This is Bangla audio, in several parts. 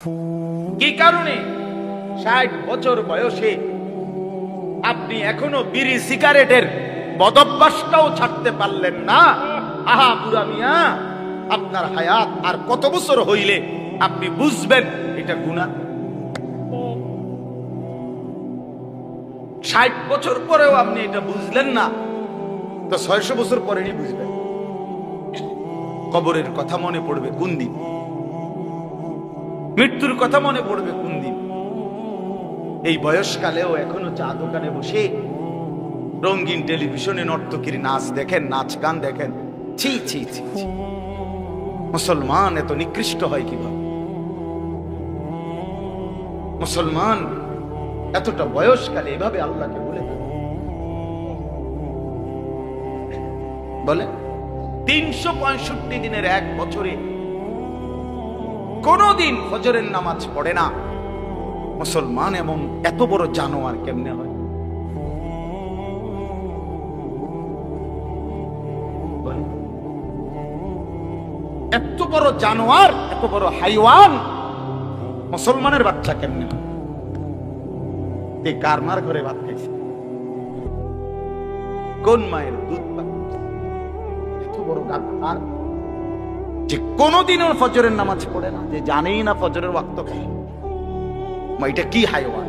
কি কারণে ৬০ বছর বয়সে আপনি এখনো বিড়ি সিগারেটের বদভ্যাসটাও ছাড়তে পারলেন না? আহা বুড়া মিয়া, আপনার হায়াত আর কত বছর হইলে আপনি বুঝবেন এটা গুনাহ? ৬০ বছর পরেও আপনি এটা বুঝলেন না, তো ৬০০ বছর পরেই বুঝবেন। কবরের কথা মনে পড়বে কোন দিন? মৃত্যুর কথা মনে পড়বে কোন দিন? এই বয়সকালেও এখনো চা দোকানে বসে রঙিন টেলিভিশনে নর্তকীর নাচ দেখেন, নাচ গান দেখেন। ছি ছি ছি, মুসলমান এত নিকৃষ্ট হয় কিভাবে? মুসলমান এতটা বয়সকালে এভাবে আল্লাহকে বলে 365 দিনের এক বছরে কোনদিন ফজরের নামাজ পড়ে না মুসলমান, এমন এত বড় জানোয়ার কেমনে হয়? এত বড় জানোয়ার, এত বড় হাইওয়ান মুসলমানের বাচ্চা কেমনে হয়? কার মার ঘরে ভাত খাইছে? কোন মায়ের দুধ পায়? এত বড় গাধার যে কোনদিনও ফজরের নামাজ পড়ে না, যে জানেই না ফজরের ওয়াক্ত কখন। এটা কি হাইওয়ান?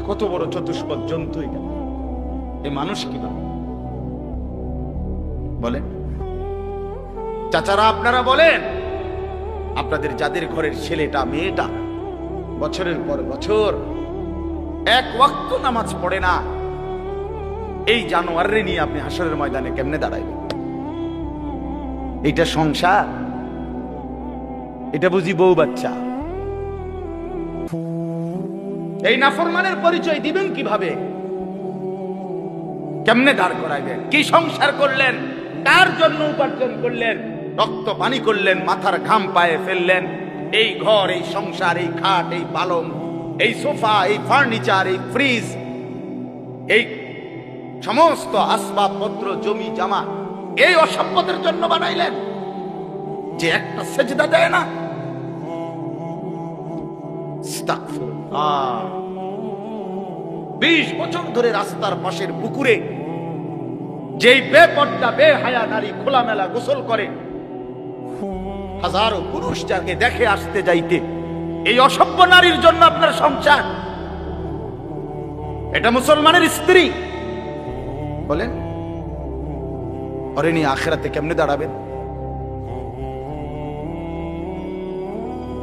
কত বড় চতুষ্পদ জন্তু এটা! এই মানুষ কি বলে? চাচারা আপনারা বলেন, আপনাদের যাদের ঘরের ছেলেটা মেয়েটা বছরের পর বছর এক ওয়াক্ত নামাজ পড়ে না, এই জানোয়াররে নিয়ে আপনি হাসরের ময়দানে কেমনে দাঁড়াইবেন? এটা সংসার? এটা বুঝি বউ বাচ্চা? এই নাফরমানের পরিচয় দিবেন কিভাবে? কেমনে দাঁড় করাইবেন? কি সংসার করলেন? কার জন্য উপার্জন করলেন? রক্ত পানি করলেন, মাথার ঘাম পায়ে ফেললেন। এই ঘর, এই সংসার, এই খাট, এই পালং, এই সোফা, এই ফার্নিচার, এই ফ্রিজ, এই সমস্ত আসবাবপত্র, জমি জামা এই অসভ্যদের জন্য বানাইলেন যে একটা সেজদা দেয় না। 20 বছর ধরে রাস্তার পাশের পুকুরে যেই বেপর্দা বেহায়া নারী খোলামেলা গোসল করে, হাজারো পুরুষ যাকে দেখে আসতে যাইতে, এই অসভ্য নারীর জন্য আপনার সংসার? এটা মুসলমানের স্ত্রী বলেন? ওরে নিয়ে আখিরাতে কেমনে দাঁড়াবেন?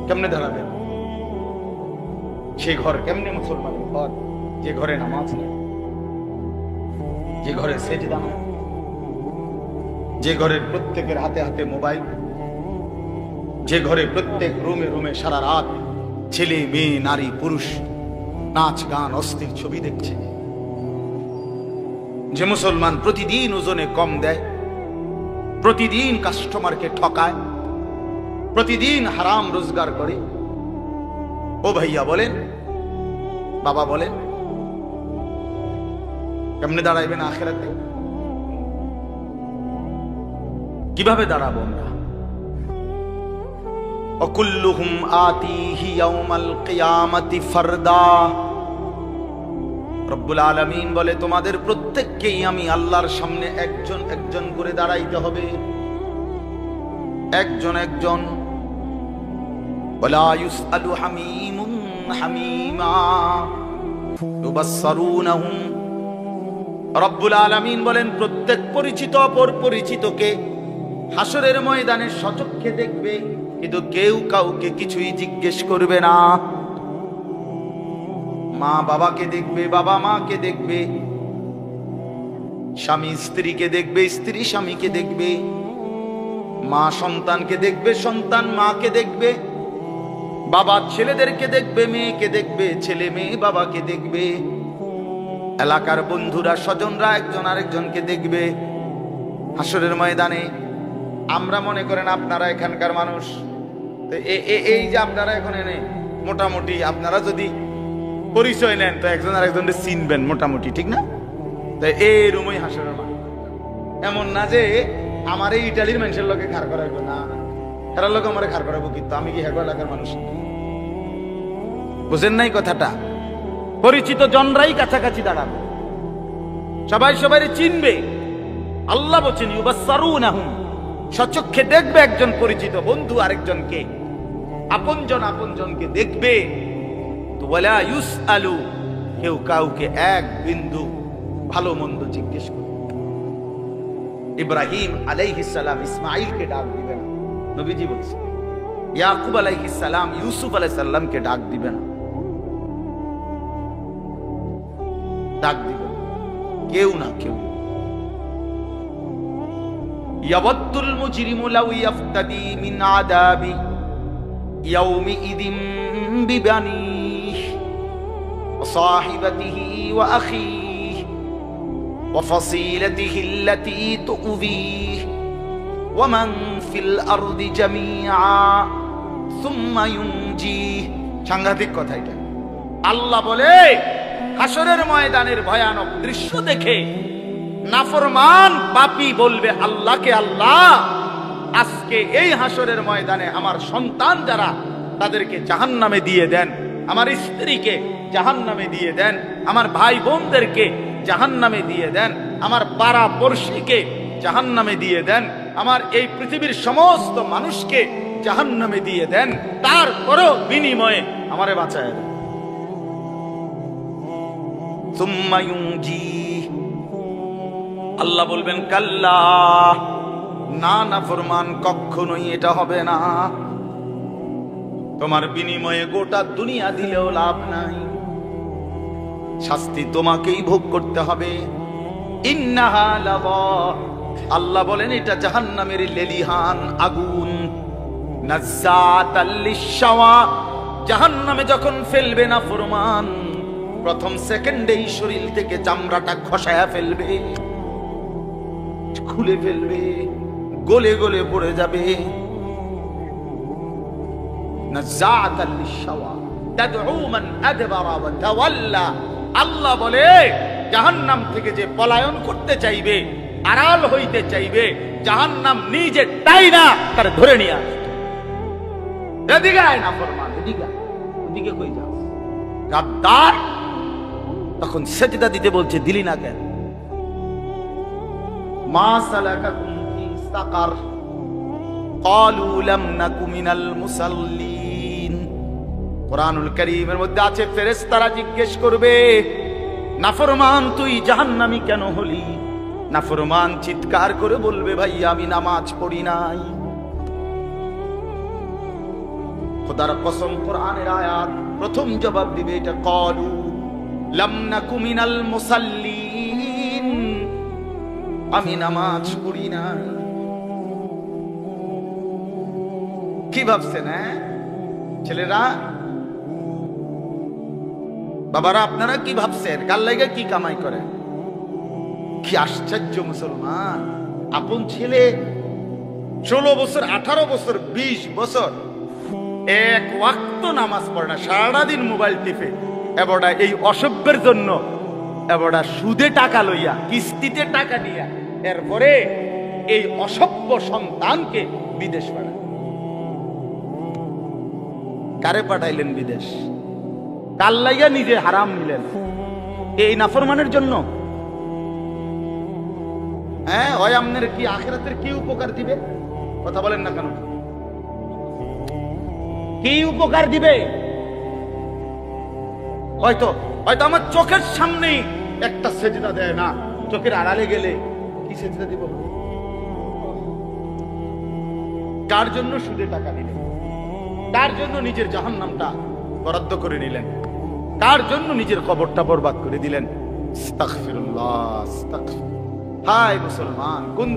কেমনে দাঁড়াবেন? সেই ঘর কেমনে মুসলমানের ঘর? যে ঘরে নামাজ নেই, যে ঘরে সেজদা নেই, যে ঘরের প্রত্যেকের হাতে হাতে মোবাইল, যে ঘরে প্রত্যেক রুমে রুমে সারা রাত ছেলে মেয়ে নারী পুরুষ নাচ গান অস্থির ছবি দেখছে, যে মুসলমান প্রতিদিন ওজনে কম দেয়, প্রতিদিন কাস্টমারকে ঠকায়, প্রতিদিন হারাম রোজগার করে। ও ভাইয়া বলেন, বাবা বলেন, কেমনে দাঁড়াইবেন আখিরাতে? কিভাবে দাঁড়াবো আমরা? অকুল্লুহুম আতিহি ইয়াউমাল কিয়ামাতি ফারদা। রব্বুল আলামিন বলে, তোমাদের প্রত্যেককেই আমি আল্লাহর সামনে একজন একজন করে দাঁড়াইতে হবে, একজন একজন। ওয়ালা ইউসআলু হামীমুন হামীমা ইউবাসসারুনহুম। রব্বুল আলামিন বলেন, প্রত্যেক পরিচিত অপর পরিচিতকে হাসরের ময়দানে সচক্ষে দেখবে, কিন্তু কেউ কাউকে কিছুই জিজ্ঞেস করবে না। মা বাবাকে দেখবে, বাবা মাকে দেখবে, স্বামী স্ত্রীকে দেখবে, স্ত্রী স্বামীকে দেখবে, মা সন্তানকে দেখবে, সন্তান মাকে দেখবে, বাবা ছেলেদেরকে দেখবে, মেয়েকে দেখবে, ছেলে মেয়ে বাবাকে দেখবে, এলাকার বন্ধুরা স্বজনরা একজন আরেকজনকে দেখবে হাসরের ময়দানে। আমরা মনে করেন আপনারা এখানকার মানুষ, এই যে আপনারা এখন এনে মোটামুটি আপনারা যদি পরিচয় নেন তো একজন আরেকজনকে চিনবেন মোটামুটি, ঠিক না? তো এই রুমই হাসরের মানুষ। এমন না যে আমার এই ইটালির মানুষের লোকে খার করাইবে না, এরা লোক আমার ঘাড় করাবো, কিন্তু আমি কি হেগো এলাকার মানুষ? বুঝেন নাই কথাটা? পরিচিত জনরাই কাছাকাছি দাঁড়াবে, সবাই সবাই চিনবে। আল্লাহ বলছেন ইউবাসসারুনাহুম, সচক্ষে দেখবে একজন পরিচিত বন্ধু আরেকজনকে, আপনজন আপনজনকে দেখবে। তো ওয়ালা ইউসআলু, কেউ কাউকে এক বিন্দু ভালো মন্দ জিজ্ঞেস করবে। ইব্রাহিম আলাইহিস সালাম ইসমাঈলকে ডাক দিবেন, নবীজি বলছেন। ইয়াকুব আলাইহিস সালাম ইউসুফ আলাইহিস সালামকে ডাক দিবেন, ডাক দিবেন কেউ না কেউ। ইয়াওয়াদ্দুল মুজরিমু লাউ ইয়াফতাদি মিন আযাবি ইয়াউমিইযিন বিবানিহি ওয়া সাহিবাতিহি ওয়া আখিহি ওয়া ফাসিলাতিহি আল্লাতী তু'যিহি ওয়া মান ফিল আরদি জামিআ সুম্মা ইউনজিহি। সাংঘাতিক কথা এটা। আল্লাহ বলে হাসরের ময়দানের ভয়ানক দৃশ্য দেখে নাফরমান পাপী বলবে আল্লাহকে, আল্লাহ আজকে এই হাসরের ময়দানে আমার সন্তান যারা, তাদেরকে জাহান্নামে দিয়ে দেন, আমার স্ত্রীকে জাহান্নামে দিয়ে দেন, আমার ভাই বোনদেরকে জাহান্নামে দিয়ে দেন, আমার পাড়া পড়শিকে জাহান্নামে দিয়ে দেন, আমার এই পৃথিবীর সমস্ত মানুষকে জাহান্নামে দিয়ে দেন, তারপরও বিনিময়ে আমারে বাঁচায় দেন। সুম্মা ইউনজি, আল্লাহ বলবেন কাল্লা, না নাফরমান, কখনোই এটা হবে না। তোমার বিনিময়ে গোটা দুনিয়া দিলেও লাভ নাই, শাস্তি তোমাকেই ভোগ করতে হবে। ইন্নাহা লাযা, আল্লাহ বলেন এটা জাহান্নামের লেলিহান আগুন। নাজ্জাতাল লিশশাওয়া, জাহান্নামে যখন ফেলবে নাফরমান, প্রথম সেকেন্ডেই শরীর থেকে চামড়াটা খসায়া ফেলবে, খুলে ফেলবে, গলে গলে পড়ে যাবে। নাজ্জাতাল লিশশাওয়া তাদউ মান আদবারা ওয়া তাওয়াল্লা, আল্লাহ বলে জাহান্নাম থেকে যে পলায়ন করতে চাইবে, আড়াল হইতে চাইবে, জাহান্নাম নিজে টাইনা তার ধরে নিয়ে আসবে। এদিকে আয় নাফরমান, এদিকে, ওদিকে কই যাস গাদ্দার। তখন সেজদা দিতে বলছে, দিলি না কেন? মা সালাকাকুম ফি সাকার ক্বালু লাম নাকু মিনাল মুসাল্লিন। কুরআনুল কারীমের মধ্যে আছে ফেরেশতারা জিজ্ঞেস করবে, নাফরমান তুই জাহান্নামী কেন হলি? নাফরমান চিৎকার করে বলবে, ভাই আমি নামাজ পড়ি নাই। খোদার কসম, কোরআনের আয়াত প্রথম জবাব দিবে এটা, ক্বালু লাম নাকু মিনাল মুসাল্লিন, আমি নামাজ পড়ি নাই। কি ভাবছেন ছেলেরা, বাবারা, আপনারা কি ভাবছেন? কাল লাগে কি কামাই করেন? কি আশ্চর্য মুসলমান! আপন ছেলে 16 বছর, 18 বছর, 20 বছর এক ওয়াক্ত নামাজ পড়ে না, সারাদিন মোবাইল টিপে। এবড়া এই অসভ্যের জন্য এবড়া সুদে টাকা লইয়া, কিস্তিতে টাকা নিয়া, এরপরে এই অসভ্য সন্তানকে বিদেশ পাঠায়। কারে পাঠাইলেন বিদেশ? কাল লাইয়া নিজে হারাম নিলেন এই নাফরমানের জন্য। হয় আপনার কি আখিরাতের কি উপকার দিবে? কথা বলেন না কেন? কি উপকার দিবে? হয়তো হয়তো আমার চোখের সামনেই একটা সেজদা দেয় না, চোখের আড়ালে গেলে কি সেজদা দিব? কার জন্য সুদে টাকা দিলেন? কার জন্য নিজের জাহান্নামটা বরাদ্দ করে নিলেন? কার জন্য নিজের কবরটা বরবাদ করে দিলেন? আস্তাগফিরুল্লাহ, আস্তাগফির। হায় মুসলমান, কোন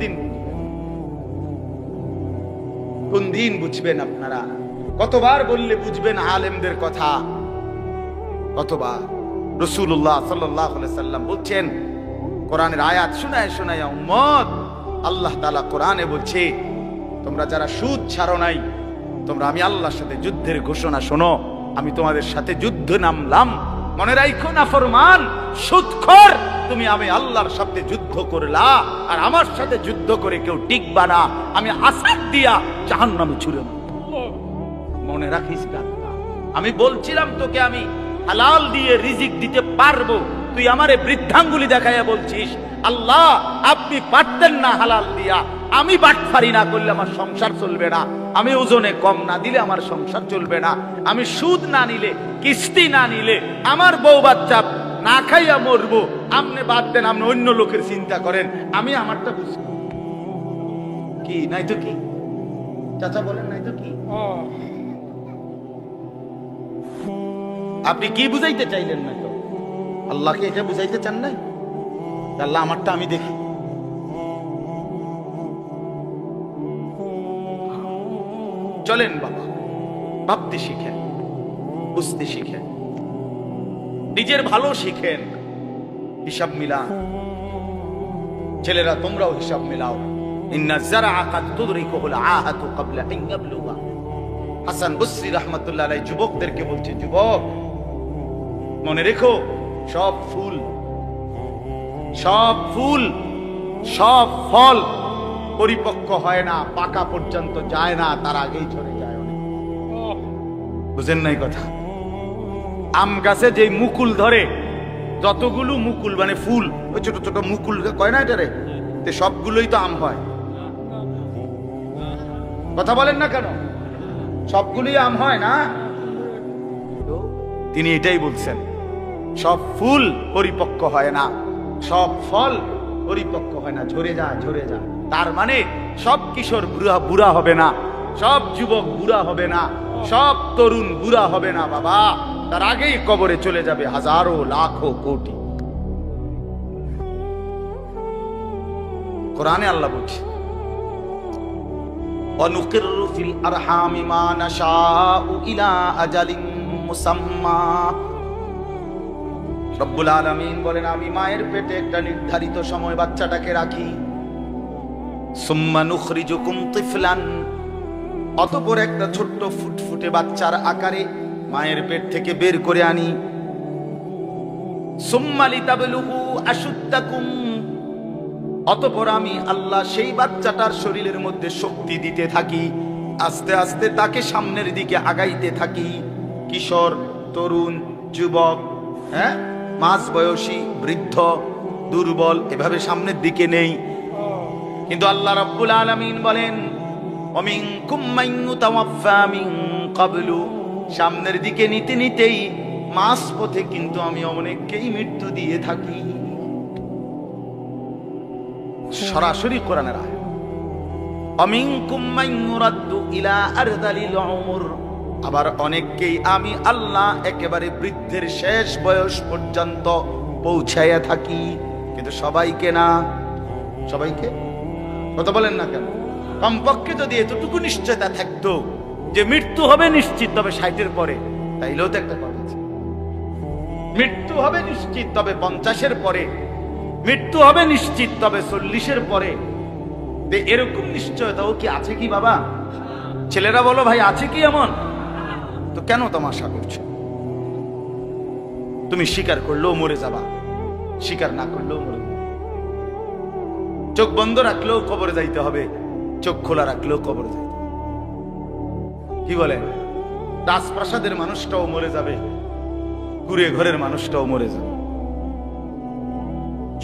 দিন বুঝবেন আপনারা? কতবার বললে বুঝবেন আলেমদের কথা? কতবার? রাসূলুল্লাহ সাল্লাল্লাহু আলাইহি সাল্লাম বলছেন, কোরআনের আয়াত শোনায় শোনায় উম্মত, আল্লাহ তাআলা কোরআনে বলছে, তোমরা যারা সুদ ছাড়ো নাই, তোমরা আমি আল্লাহর সাথে যুদ্ধের ঘোষণা শোনো, আমি তোমাদের সাথে যুদ্ধ নামলাম। মনে রাখো না ফরমান, সুদখোর, তুমি আমি আল্লাহর সাথে যুদ্ধ করলা, আর আমার সাথে যুদ্ধ করে কেউ টিকবা না, আমি আসাদ দিয়া জাহান্নামে ছুড়ে মারব। মনে রাখিস কথা, আমি বলছিলাম তোকে আমি হালাল দিয়ে রিজিক দিতে পারবো, তুই আমারে বৃদ্ধাঙ্গুলি দেখাইয়া বলছিস আল্লাহ আপনি পারতেন না হালাল দিয়া, আমি বাটফারি না করলে আমার সংসার চলবে না, আমি ওজনে কম না দিলে আমার সংসার চলবে না, আমি সুদ না নিলে, কিস্তি না নিলে আমার বউ বাচ্চা না খাইয়া মরবো, আপনি বাদ দেন, আপনি অন্য লোকের চিন্তা করেন, আমি আমারটা বুঝি কি নাই তো কি চাচা বলেন, নাই তো কি? আপনি কি বুঝাইতে চাইলেন? না তো আল্লাহকে এটা বুঝাইতে চান নাই? আল্লাহ আমারটা আমি দেখি। চলেন বাবা, ভাবতে শিখেন, বুঝতে শিখেন, নিজের ভালো শিখেন, হিসাব মিলান। ছেলেরা তোমরাও হিসাব মিলাও। ইন্না যারআ কাদ তুদরিকুল আহাতু ক্বাবলা আন ইয়াবলুগা। হাসান বসরি রাহমাতুল্লাহ আলাইহি যুবকদেরকে বলছে, যুবক মনে রেখো, সব ফুল, সব ফুল, সব ফল পরিপক্ক হয় না, পাকা পর্যন্ত যায় না, তার আগেই ঝরে যায় অনেক। বুঝেন নাই কথা? আম গাছে যে মুকুল ধরে, যতগুলো মুকুল মানে ফুল, ওই ছোট ছোট মুকুল কয় না এটারে, সবগুলোই তো আম হয়। কথা বলেন না কেন? সবগুলোই আম হয় না? তিনি এটাই বলছেন, সব ফুল পরিপক্ক হয় না, সব ফল পরিপক্ক হয় না, ঝরে যায়, ঝরে যায়। তার মানে সব কিশোর বুড়া হবে না, সব যুবক বুড়া হবে না, সব তরুণ বুড়া হবে না বাবা, তার আগেই কবরে চলে যাবে হাজারো লাখো কোটি। কোরআনে আল্লাহ বলছে, অনুকিরু ফিল আরহামি মা নাশাউ ইলা আজালিন মুসাম্মা। রব্বুল আলামিন বলেন, আমি মায়ের পেটে একটা নির্ধারিত সময় বাচ্চাটাকে রাখি, সুম্মা নুখরিজুকুম তিফলান, অতঃপর একটা ছোট্ট ফুটফুটে বাচ্চার আকারে মায়ের পেট থেকে বের করে আনি, সুম্মা লিতাবলুগু আশুদ্দাকুম, অতঃপর আমি আল্লাহ সেই বাচ্চাটার শরীরের মধ্যে শক্তি দিতে থাকি, আস্তে আস্তে তাকে সামনের দিকে আগাইতে থাকি। কিশোর, তরুণ, যুবক, হ্যাঁ, মাঝ বয়সী, বৃদ্ধ, দুর্বল, এভাবে সামনের দিকে নেই। কিন্তু আল্লাহ রাব্বুল আলামিন বলেন, ওয়ামিনকুম মান ইউতাওয়াফা মিন ক্বাবলু, সামনের দিকে নিতে নিতেই মাঝ পথে কিন্তু আমি অনেককেই মৃত্যু দিয়ে থাকি। সরাসরি কোরআনের আয়াত। ওয়ামিনকুম মান ইউরাদ্দু ইলা আরযালিল উমর, আবার অনেককেই আমি আল্লাহ একেবারে বৃদ্ধের শেষ বয়স পর্যন্ত পৌঁছাইয়া থাকি, কিন্তু সবাইকে না। সবাইকে কথা বলেন না কেন? কমপক্ষে যদি এতটুকু নিশ্চয়তা থাকতো যে মৃত্যু হবে নিশ্চিত, তবে 60-এর পরে, তাইলেও তো একটা কথা আছে। মৃত্যু হবে নিশ্চিত, তবে 50-এর পরে, মৃত্যু হবে নিশ্চিত, তবে 40-এর পরে, এরকম নিশ্চয়তাও কি আছে কি বাবা? ছেলেরা বলো ভাই, আছে কি এমন? তো কেন তামাশা করছো? তুমি স্বীকার করলেও মরে যাবা, স্বীকার না করলেও মরে যাবা। চোখ বন্ধ রাখলেও কবরে যাইতে হবে, চোখ খোলা রাখলেও কবরে যাইতে হবে। কি বলে? রাজপ্রাসাদের মানুষটাও মরে যাবে, কুড়ে ঘরের মানুষটাও মরে যাবে,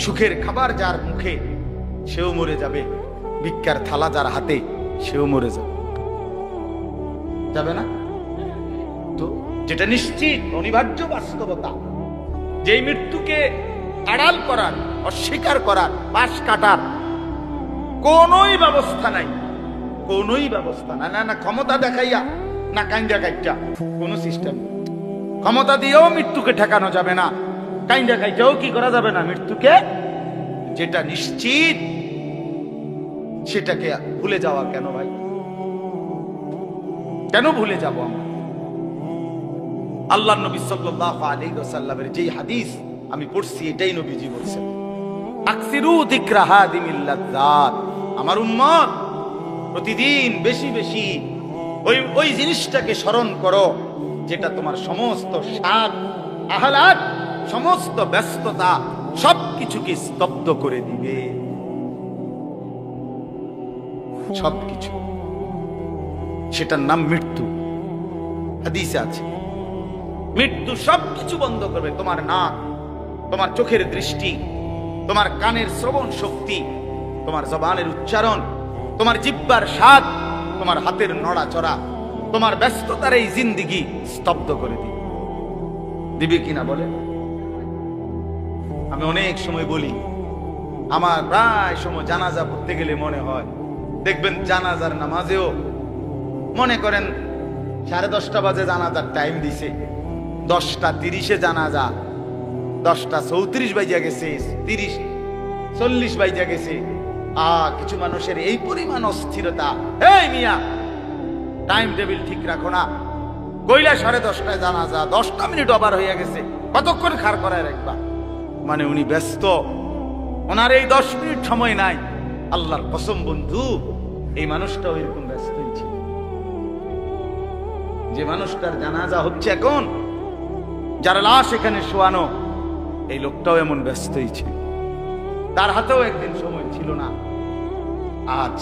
সুখের খাবার যার মুখে সেও মরে যাবে, ভিক্ষার থালা যার হাতে সেও মরে যাবে, যাবে না? তো যেটা নিশ্চিত অনিবার্য বাস্তবতা, যেই মৃত্যুকে আড়াল করার, অস্বীকার করার, পাশ কাটার কোনই ব্যবস্থা নাই, কোনই ব্যবস্থা না। না ক্ষমতা দেখাইয়া, না কাইন্দা কাইটা, কোন সিস্টেম। ক্ষমতা দিয়েও মৃত্যুকে ঠেকানো যাবে না, কাইন্দা কাইটাও কি করা যাবে না মৃত্যুকে। যেটা নিশ্চিত সেটাকে ভুলে যাওয়া কেন ভাই? কেন ভুলে যাব আমরা? আল্লাহর নবী সাল্লাল্লাহু আলাইহি ওয়াসাল্লামের যে হাদিস আমি পড়ছি, এটাই নবীজি বলছেন, আকসিরু যিকরা হাদিমিল লাযযাত, আমার উম্মত প্রতিদিন বেশি বেশি ওই জিনিসটাকে স্মরণ করো যেটা তোমার সমস্ত স্বাদ আহ্লাদ সমস্ত ব্যস্ততা সবকিছুকে স্তব্ধ করে দিবে। সবকিছু, সেটার নাম মৃত্যু। হাদিসে আছে মৃত্যু সবকিছু বন্ধ করবে। তোমার নাক, তোমার চোখের দৃষ্টি, তোমার কানের শ্রবণ শক্তি, তোমার জবানের উচ্চারণ, তোমার জিহ্বার স্বাদ, তোমার হাতের নড়াচড়া, তোমার ব্যস্ততার এই জিন্দেগি স্তব্ধ করে দিবে। দিবে কিনা বলে? আমি অনেক সময় বলি, আমার প্রায় সময় জানাজা পড়তে গেলে মনে হয়, দেখবেন জানাজার নামাজেও মনে করেন 10:30 বাজে জানাজার টাইম দিছে, 10:30 জানাজা, 10:34 বাজে গেছে, 30-40 বাজে গেছে। কিছু মানুষের এই পরিমাণ অস্থিরতা, এই মিয়া টাইম টেবিল ঠিক রাখো না, কইলা 10:30টায় জানাজা, 10টা মিনিট ওভার হয়ে গেছে, কতক্ষণ খাড় করায় রাখবা? মানে উনি ব্যস্ত, ওনার এই 10 মিনিট সময় নাই। আল্লাহর কসম বন্ধু, এই মানুষটাও এরকম ব্যস্তই ছিল। যে মানুষটার জানাজা হচ্ছে এখন, যার লাশ এখানে শোয়ানো, এই লোকটাও এমন ব্যস্তই ছিল। তার হাতেও একদিন সময় ছিল না। আজ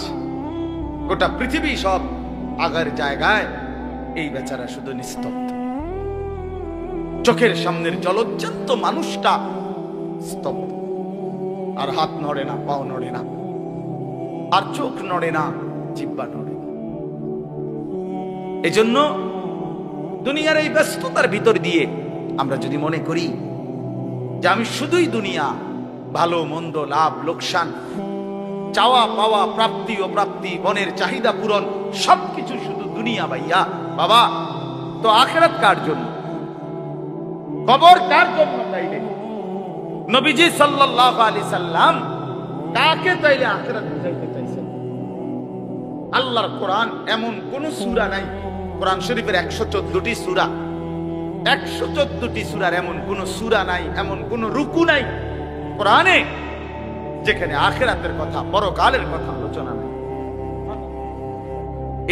গোটা পৃথিবী সব আগার জায়গায়, এই বেচারা শুধু নিস্তব্ধ। চোখের সামনের জলজ্জান্ত মানুষটা স্তব্ধ, আর হাত নড়ে না, পাও নড়ে না, আর চোখ নড়ে না, জিহ্বা নড়ে না। এজন্য দুনিয়ার এই ব্যস্ততার ভিতর দিয়ে আমরা যদি মনে করি যে আমি শুধুই দুনিয়া, ভালো মন্দ, লাভ লোকসান, চাওয়া পাওয়া, প্রাপ্তি অপ্রাপ্তি, মনের চাহিদা পূরণ, সবকিছু শুধু দুনিয়া ভাইয়া, বাবা তো আখিরাত কার জন্য? কবর কার জন্য? তাইলে নবীজি সাল্লাল্লাহু আলাইহি সাল্লাম কাকে তাইলে আখিরাত বুঝাইতে চাইছেন? আল্লাহর কোরআন এমন কোন সূরা নাই, কোরআন শরীফের 114টি সূরা, 114টি সূরার এমন কোন সূরা নাই, এমন কোন রুকু নাই কোরআনে যেখানে আখিরাতের কথা, পরকালের কথা আলোচনা নাই।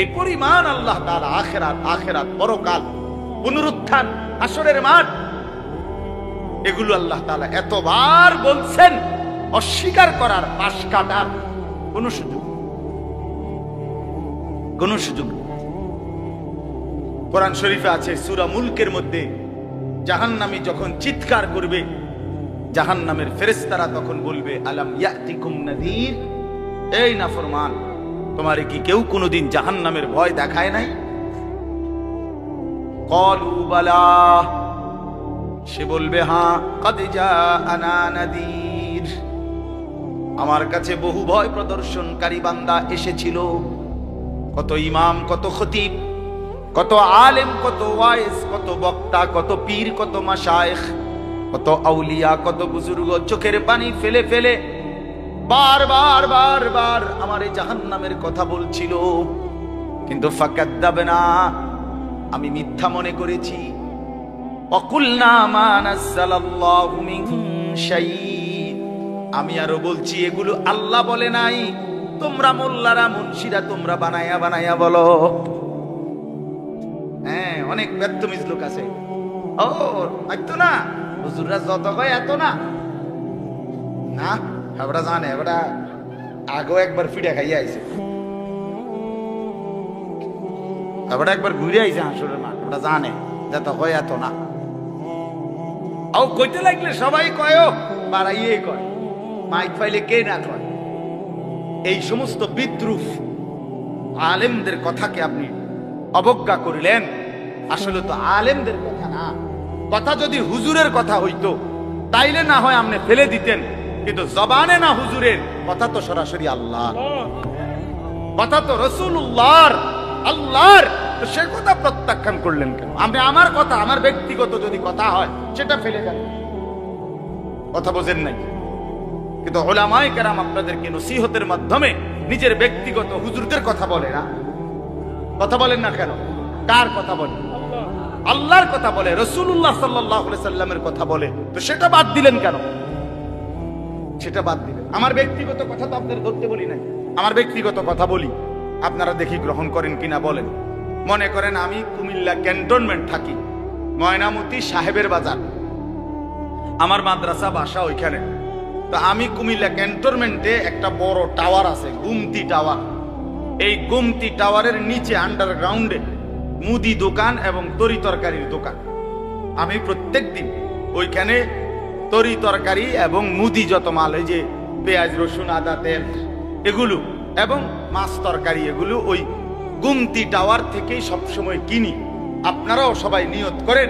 এই পরিমাণ আল্লাহ তাআলা আখিরাত, আখিরাত, পরকাল, পুনরুত্থান, হাসরের মাঠ, এগুলো আল্লাহ তাআলা এতবার বলছেন, অস্বীকার করার, পাশ কাটার কোন সুযোগ নেই। কোরআন শরীফে আছে সূরা মুলকের মধ্যে, জাহান্নামী যখন চিৎকার করবে, জাহান্নামের ফেরেশতারা তখন বলবে, আলাম ইয়াতিকুম নাযীর, এই নাফরমান, তোমারে কি কেউ কোনোদিন জাহান্নামের ভয় দেখায় নাই? ক্বালু বালা, সে বলবে হ্যাঁ, ক্বাদ জাআনা নাযীর, আমার কাছে বহু ভয় প্রদর্শনকারী বান্দা এসেছিল। কত ইমাম, কত খতিব, কত আলেম, কত ওয়াইজ, কত বক্তা, কত পীর, কত মাশায়েখ, কত আউলিয়া, কত বুজুর্গ চোখের পানি ফেলে ফেলে বারবার বারবার আমার এই জাহান্নামের কথা বলছিল, কিন্তু ফাকাদ্দাবনা, আমি মিথ্যা মনে করেছি। ওয়াকুলনা মা নাযালাল্লাহু মিন শাই, আমি আরো বলছি এগুলো আল্লাহ বলে নাই, তোমরা মোল্লারা, মুন্সিরা তোমরা বানায়া বানায়া বলো। হ্যাঁ, অনেক ব্যর্থমিজ লোক আছে, ও এত না, হুজুররা যত কয় এত না, না এবারে জানে, এবারে আগেও একবার ফিডা খাইয়া আইছে, এবারে একবার ঘুরে আইছে হাসুরের মাঠ, ওটা জানে যত কয় এত না। ও কইতে লাগলে সবাই কয়, বাড়াইয়ে কয়, মাইক পাইলে কে না কয়। এই সমস্ত বিদ্রুপ আলেমদের কথাকে আপনি অবজ্ঞা করিলেন। আসলে তো আলেমদের কথা না, কথা যদি হুজুরের কথা হইতো তাইলে না হয় আপনি ফেলে দিতেন, কিন্তু জবানে না হুজুরের কথা, তো সরাসরি আল্লাহ কথা, তো রাসূলুল্লাহর, আল্লাহর, তো সে কথা প্রত্যাখ্যান করলেন কেন? আপনি আমার কথা, আমার ব্যক্তিগত যদি কথা হয় সেটা ফেলে দেন, কথা বোঝেন নাই। কিন্তু উলামায়ে কেরাম আপনাদেরকে নসিহতের মাধ্যমে নিজের ব্যক্তিগত হুজুরদের কথা বলে না, কথা বলেন না কেন? কার কথা বলে? আল্লাহর কথা বলে, রাসূলুল্লাহ সাল্লাল্লাহু আলাইহি সাল্লামের কথা বলে, তো সেটা বাদ দিলেন কেন? সেটা বাদ দিলেন। আমার ব্যক্তিগত কথা তো আপনাদের ধরতে বলি নাই, আমার ব্যক্তিগত কথা বলি, আপনারা দেখি গ্রহণ করেন কিনা বলেন। মনে করেন আমি কুমিল্লা ক্যান্টনমেন্ট থাকি, ময়নামতি সাহেবের বাজার, আমার মাদ্রাসা বাসা ওইখানে। তো আমি কুমিল্লা ক্যান্টনমেন্টে একটা বড় টাওয়ার আছে, গুমতি টাওয়ার। এই গুমতি টাওয়ারের নিচে আন্ডারগ্রাউন্ডে মুদি দোকান এবং তরি তরকারির দোকান। আমি প্রত্যেক দিন ওইখানে তরি তরকারি এবং মুদি যত মাল, এই যে পেঁয়াজ রসুন আদা তেল এগুলো এবং মাছ তরকারি এগুলো ওই গুমতি টাওয়ার থেকেই সবসময় কিনি। আপনারাও সবাই নিয়ত করেন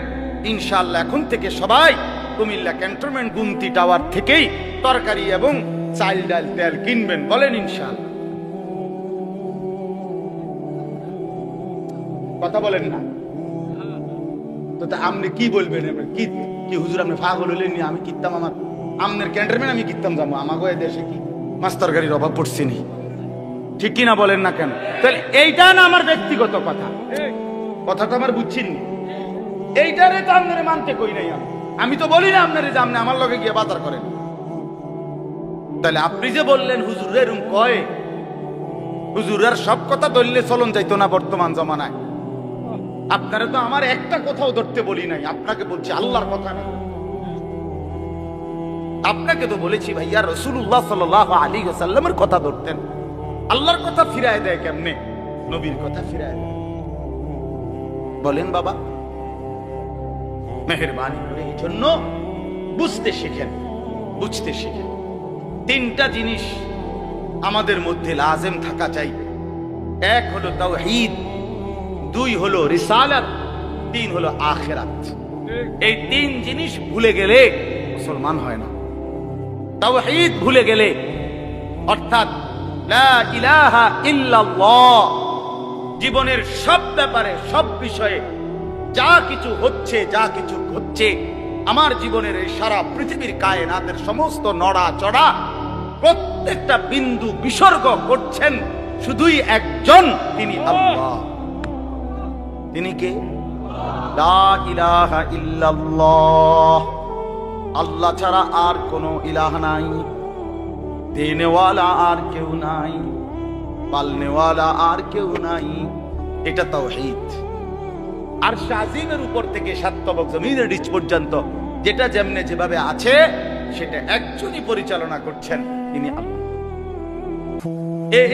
ইনশাআল্লাহ এখন থেকে সবাই কুমিল্লা ক্যান্টনমেন্ট গুমতি টাওয়ার থেকেই তরকারি এবং চাল ডাল তেল কিনবেন। বলেন ইনশাআল্লাহ। কথা বলেন না তো আপনি কি বলবেন? কি কি হুজুর আপনি পাগল হলেন? আমি কিনতাম আমার আমনের ক্যান্টনমেন্ট আমি কিনতাম যাবো, আমাকে দেশে কি মাছ তরকারির অভাব পড়ছে নি? ঠিক কিনা বলেন না কেন? তাহলে এইটা না আমার ব্যক্তিগত কথা, কথাটা আমার বুঝছেন। এইটারে তো আপনারে মানতে কই নাই। আমি তো বলি না আপনারে যে আপনি আমার লগে গিয়ে বাজার করেন। তাহলে আপনি যে বললেন হুজুর এরকম কয়, হুজুরের সব কথা ধরলে চলন যাইতো না বর্তমান জমানায়। আপনারা তো আমার একটা কথাও ধরতে বলি নাই, আপনাকে বলছি আল্লাহর কথা না। আপনাকে তো বলেছি ভাইয়া রাসূলুল্লাহ সাল্লাল্লাহু আলাইহি ওয়াসাল্লামের কথা ধরতেন। আল্লাহর কথা ফিরায় দেয় কেমনে? নবীর কথা ফিরায় দেয়। বলেন বাবা, মেহেরবানি করে এই জন্য বুঝতে শিখেন, বুঝতে শিখেন। তিনটা জিনিস আমাদের মধ্যে লাজেম থাকা চাই। এক হলো তাওহীদ, দুই হলো রিসালাত, তিন হলো আখিরাত। এই তিন জিনিস ভুলে গেলে মুসলমান হয় না। তাওহীদ ভুলে গেলে অর্থাৎ লা ইলাহা ইল্লাল্লাহ, জীবনের সব ব্যাপারে সব বিষয়ে যা কিছু হচ্ছে যা কিছু ঘটছে আমার জীবনের এই সারা পৃথিবীর কায়নাতের সমস্ত নড়া চড়া প্রত্যেকটা বিন্দু বিসর্গ করছেন শুধুই একজন, তিনি আল্লাহ। তিনি কে? লা ইলাহা ইল্লাল্লাহ, আল্লাহ ছাড়া আর কোনো ইলাহ নাই, দেনেওয়ালা আর কেউ নাই, পালনেওয়ালা আর কেউ নাই। এটা তাওহীদ। আর শাজিমের উপর থেকে সাতবক জমিনের নিচ পর্যন্ত যেটা যেমনে যেভাবে আছে সেটা একজনই পরিচালনা করছেন, তিনি আল্লাহ।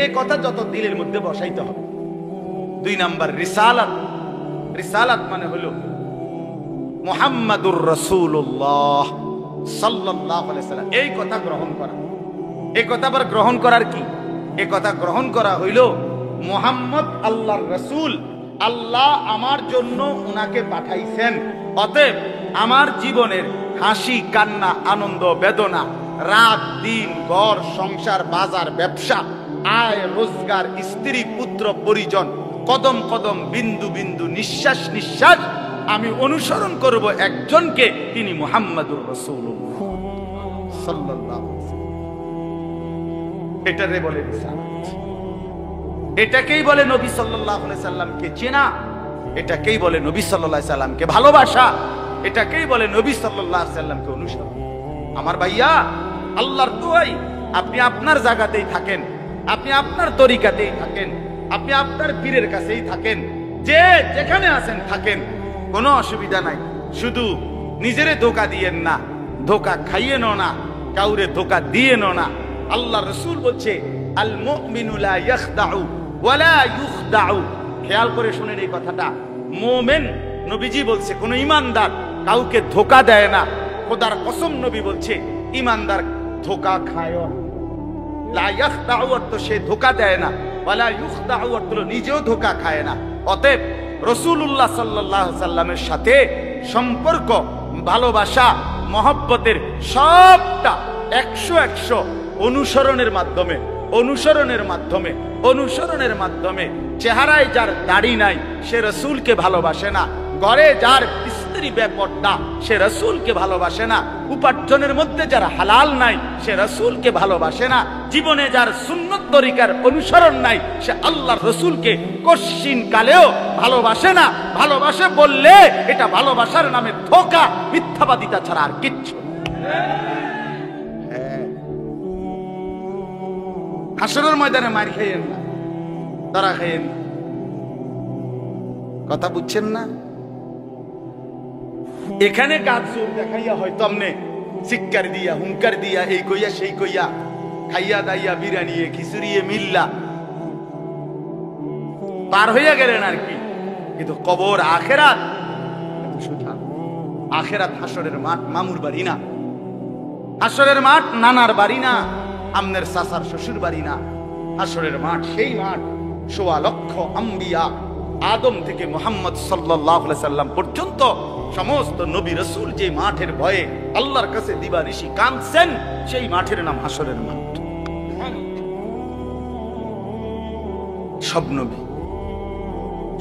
এই কথা যত দিলের মধ্যে বসাইতে হবে। দুই নাম্বার রিসালাত। রিসালাত মানে হলো মুহাম্মাদুর রাসূলুল্লাহ সাল্লাল্লাহু আলাইহি সাল্লাম, এই কথা গ্রহণ করা। এই কথা আবার গ্রহণ করার কি? এই কথা গ্রহণ করা হইল মুহাম্মদ আল্লাহর রাসূল, আল্লাহ আমার জন্য উনাকে পাঠাইছেন। অতএব আমার জীবনের হাসি কান্না আনন্দ বেদনা, রাত দিন, ঘর সংসার বাজার ব্যবসা, আয় রোজগার, স্ত্রী পুত্র পরিজন, কদম কদম বিন্দু বিন্দু নিঃশ্বাস নিঃশ্বাস আমি অনুসরণ করব একজনকে, তিনি মুহাম্মাদুর রাসূলুল্লাহ সাল্লাল্লাহু আলাইহি ওয়াসাল্লাম। এটারে বলে রিসালাত। এটাকেই বলে নবী সাল্লাল্লাহু আলাইহি সাল্লামকে চেনা, এটাকেই বলে নবী সাল্লাল্লাহু আলাইহি সাল্লামকে ভালোবাসা, এটাকেই বলে নবী সাল্লাল্লাহু আলাইহি সাল্লামকে অনুসরণ। আমার ভাইয়া, আল্লাহর দোয়াই আপনি আপনার জায়গাতেই থাকেন, আপনি আপনার তরিকাতেই থাকেন, আপনি আপনার পীরের কাছেই থাকেন, যে যেখানে আছেন থাকেন, কোনো অসুবিধা নাই। শুধু নিজেরে ধোঁকা দিয়েন না, ধোঁকা খাইয়েনও না, কাউরে ধোঁকা দিয়েনও না। আল্লাহ রাসূল বলছে আল মুমিনু লা ইয়াখদাউ ওয়া লা ইউখদাউ। খেয়াল করে শুনেন এই কথাটা। মুমিন, নবীজি বলছে, কোন ঈমানদার কাউকে ধোঁকা দেয় না। খোদার কসম নবী বলছে ঈমানদার ধোঁকা খায় না। লা ইয়াখদাউ অর্থ সে ধোঁকা দেয় না, ওয়া লা ইউখদাউ অর্থ নিজেও ধোঁকা খায় না। অতএব রাসূলুল্লাহ সাল্লাল্লাহু আলাইহি সাল্লামের সাথে সম্পর্ক, ভালোবাসা, মহব্বতের সবটা 100 অনুসরণের মাধ্যমে, অনুসরণের মাধ্যমে, অনুসরণের মাধ্যমে। চেহারায় যার দাড়ি নাই সে রাসূলকে ভালোবাসে না, ঘরে যার স্ত্রী বেপর্দা সে রাসূলকে ভালোবাসে না, উপার্জনের মধ্যে যার হালাল নাই সে রাসূলকে ভালোবাসে না, জীবনে যার সুন্নত তরিকার অনুসরণ নাই সে আল্লাহর রাসূলকে কশিন কালেও ভালোবাসে না। ভালোবাসে বললে এটা ভালোবাসার নামে ধোঁকা, মিথ্যাবাদিতা ছাড়া আর কিচ্ছু। হাসরের ময়দানে মার খাইয়েন না, তারা খাইয়েন। কথা বুঝছেন না? এখানে কাজ জোর দেখাইয়া হয়তো আপনি চিৎকার দিয়া হুঙ্কার দিয়া এই কইয়া সেই কইয়া খাইয়া দাইয়া বিরিয়ানি খিচুড়িয়ে মিল্লা পার হইয়া গেলেন আর কি। কিন্তু কবর আখেরাত সুঠা। আখেরাত হাসরের মাঠ মামুর বাড়ি না, হাসরের মাঠ নানার বাড়ি না, আমনের চাচার শ্বশুর বাড়ি না। হাসরের মাঠ সেই মাঠ ১৬ লক্ষ আম্বিয়া আদম থেকে মুহাম্মদ সাল্লাল্লাহু আলাইহি সাল্লাম পর্যন্ত সমস্ত নবী রাসূল যে মাঠের ভয়ে আল্লাহর কাছে দিবানিশি কাঁদছেন, সেই মাঠের নাম হাসরের মাঠ।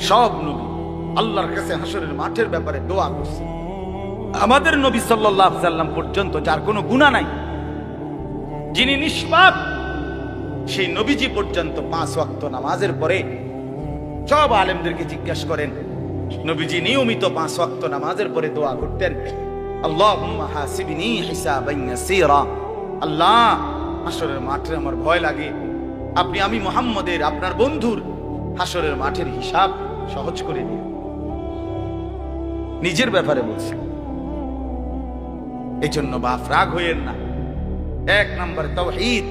সব নবী আল্লাহর কাছে হাসরের মাঠের ব্যাপারে দোয়া করছে। আমাদের নবী সাল্লাল্লাহু আলাইহি সাল্লাম পর্যন্ত যার কোনো গুনাহ নাই, যিনি নিষ্পাপ, সেই নবীজি পর্যন্ত 5 ওয়াক্ত নামাজের পরে সব আলেমদেরকে জিজ্ঞাসা করেন, নবীজি নিয়মিত 5 ওয়াক্ত নামাজের পরে দোয়া করতেন, আল্লাহুম্মা হাসিবনি হিসাবান ইয়াসীরা। আল্লাহ, হাসরের মাঠে আমার ভয় লাগে, আমি মুহাম্মদের, আপনার বন্ধুর হাসরের মাঠের হিসাব সহজ করে দিন। নিজের ব্যাপারে বলছে। এই জন্য বাপ রাগ হইয়েন না। 1 নম্বরে তাওহীদ,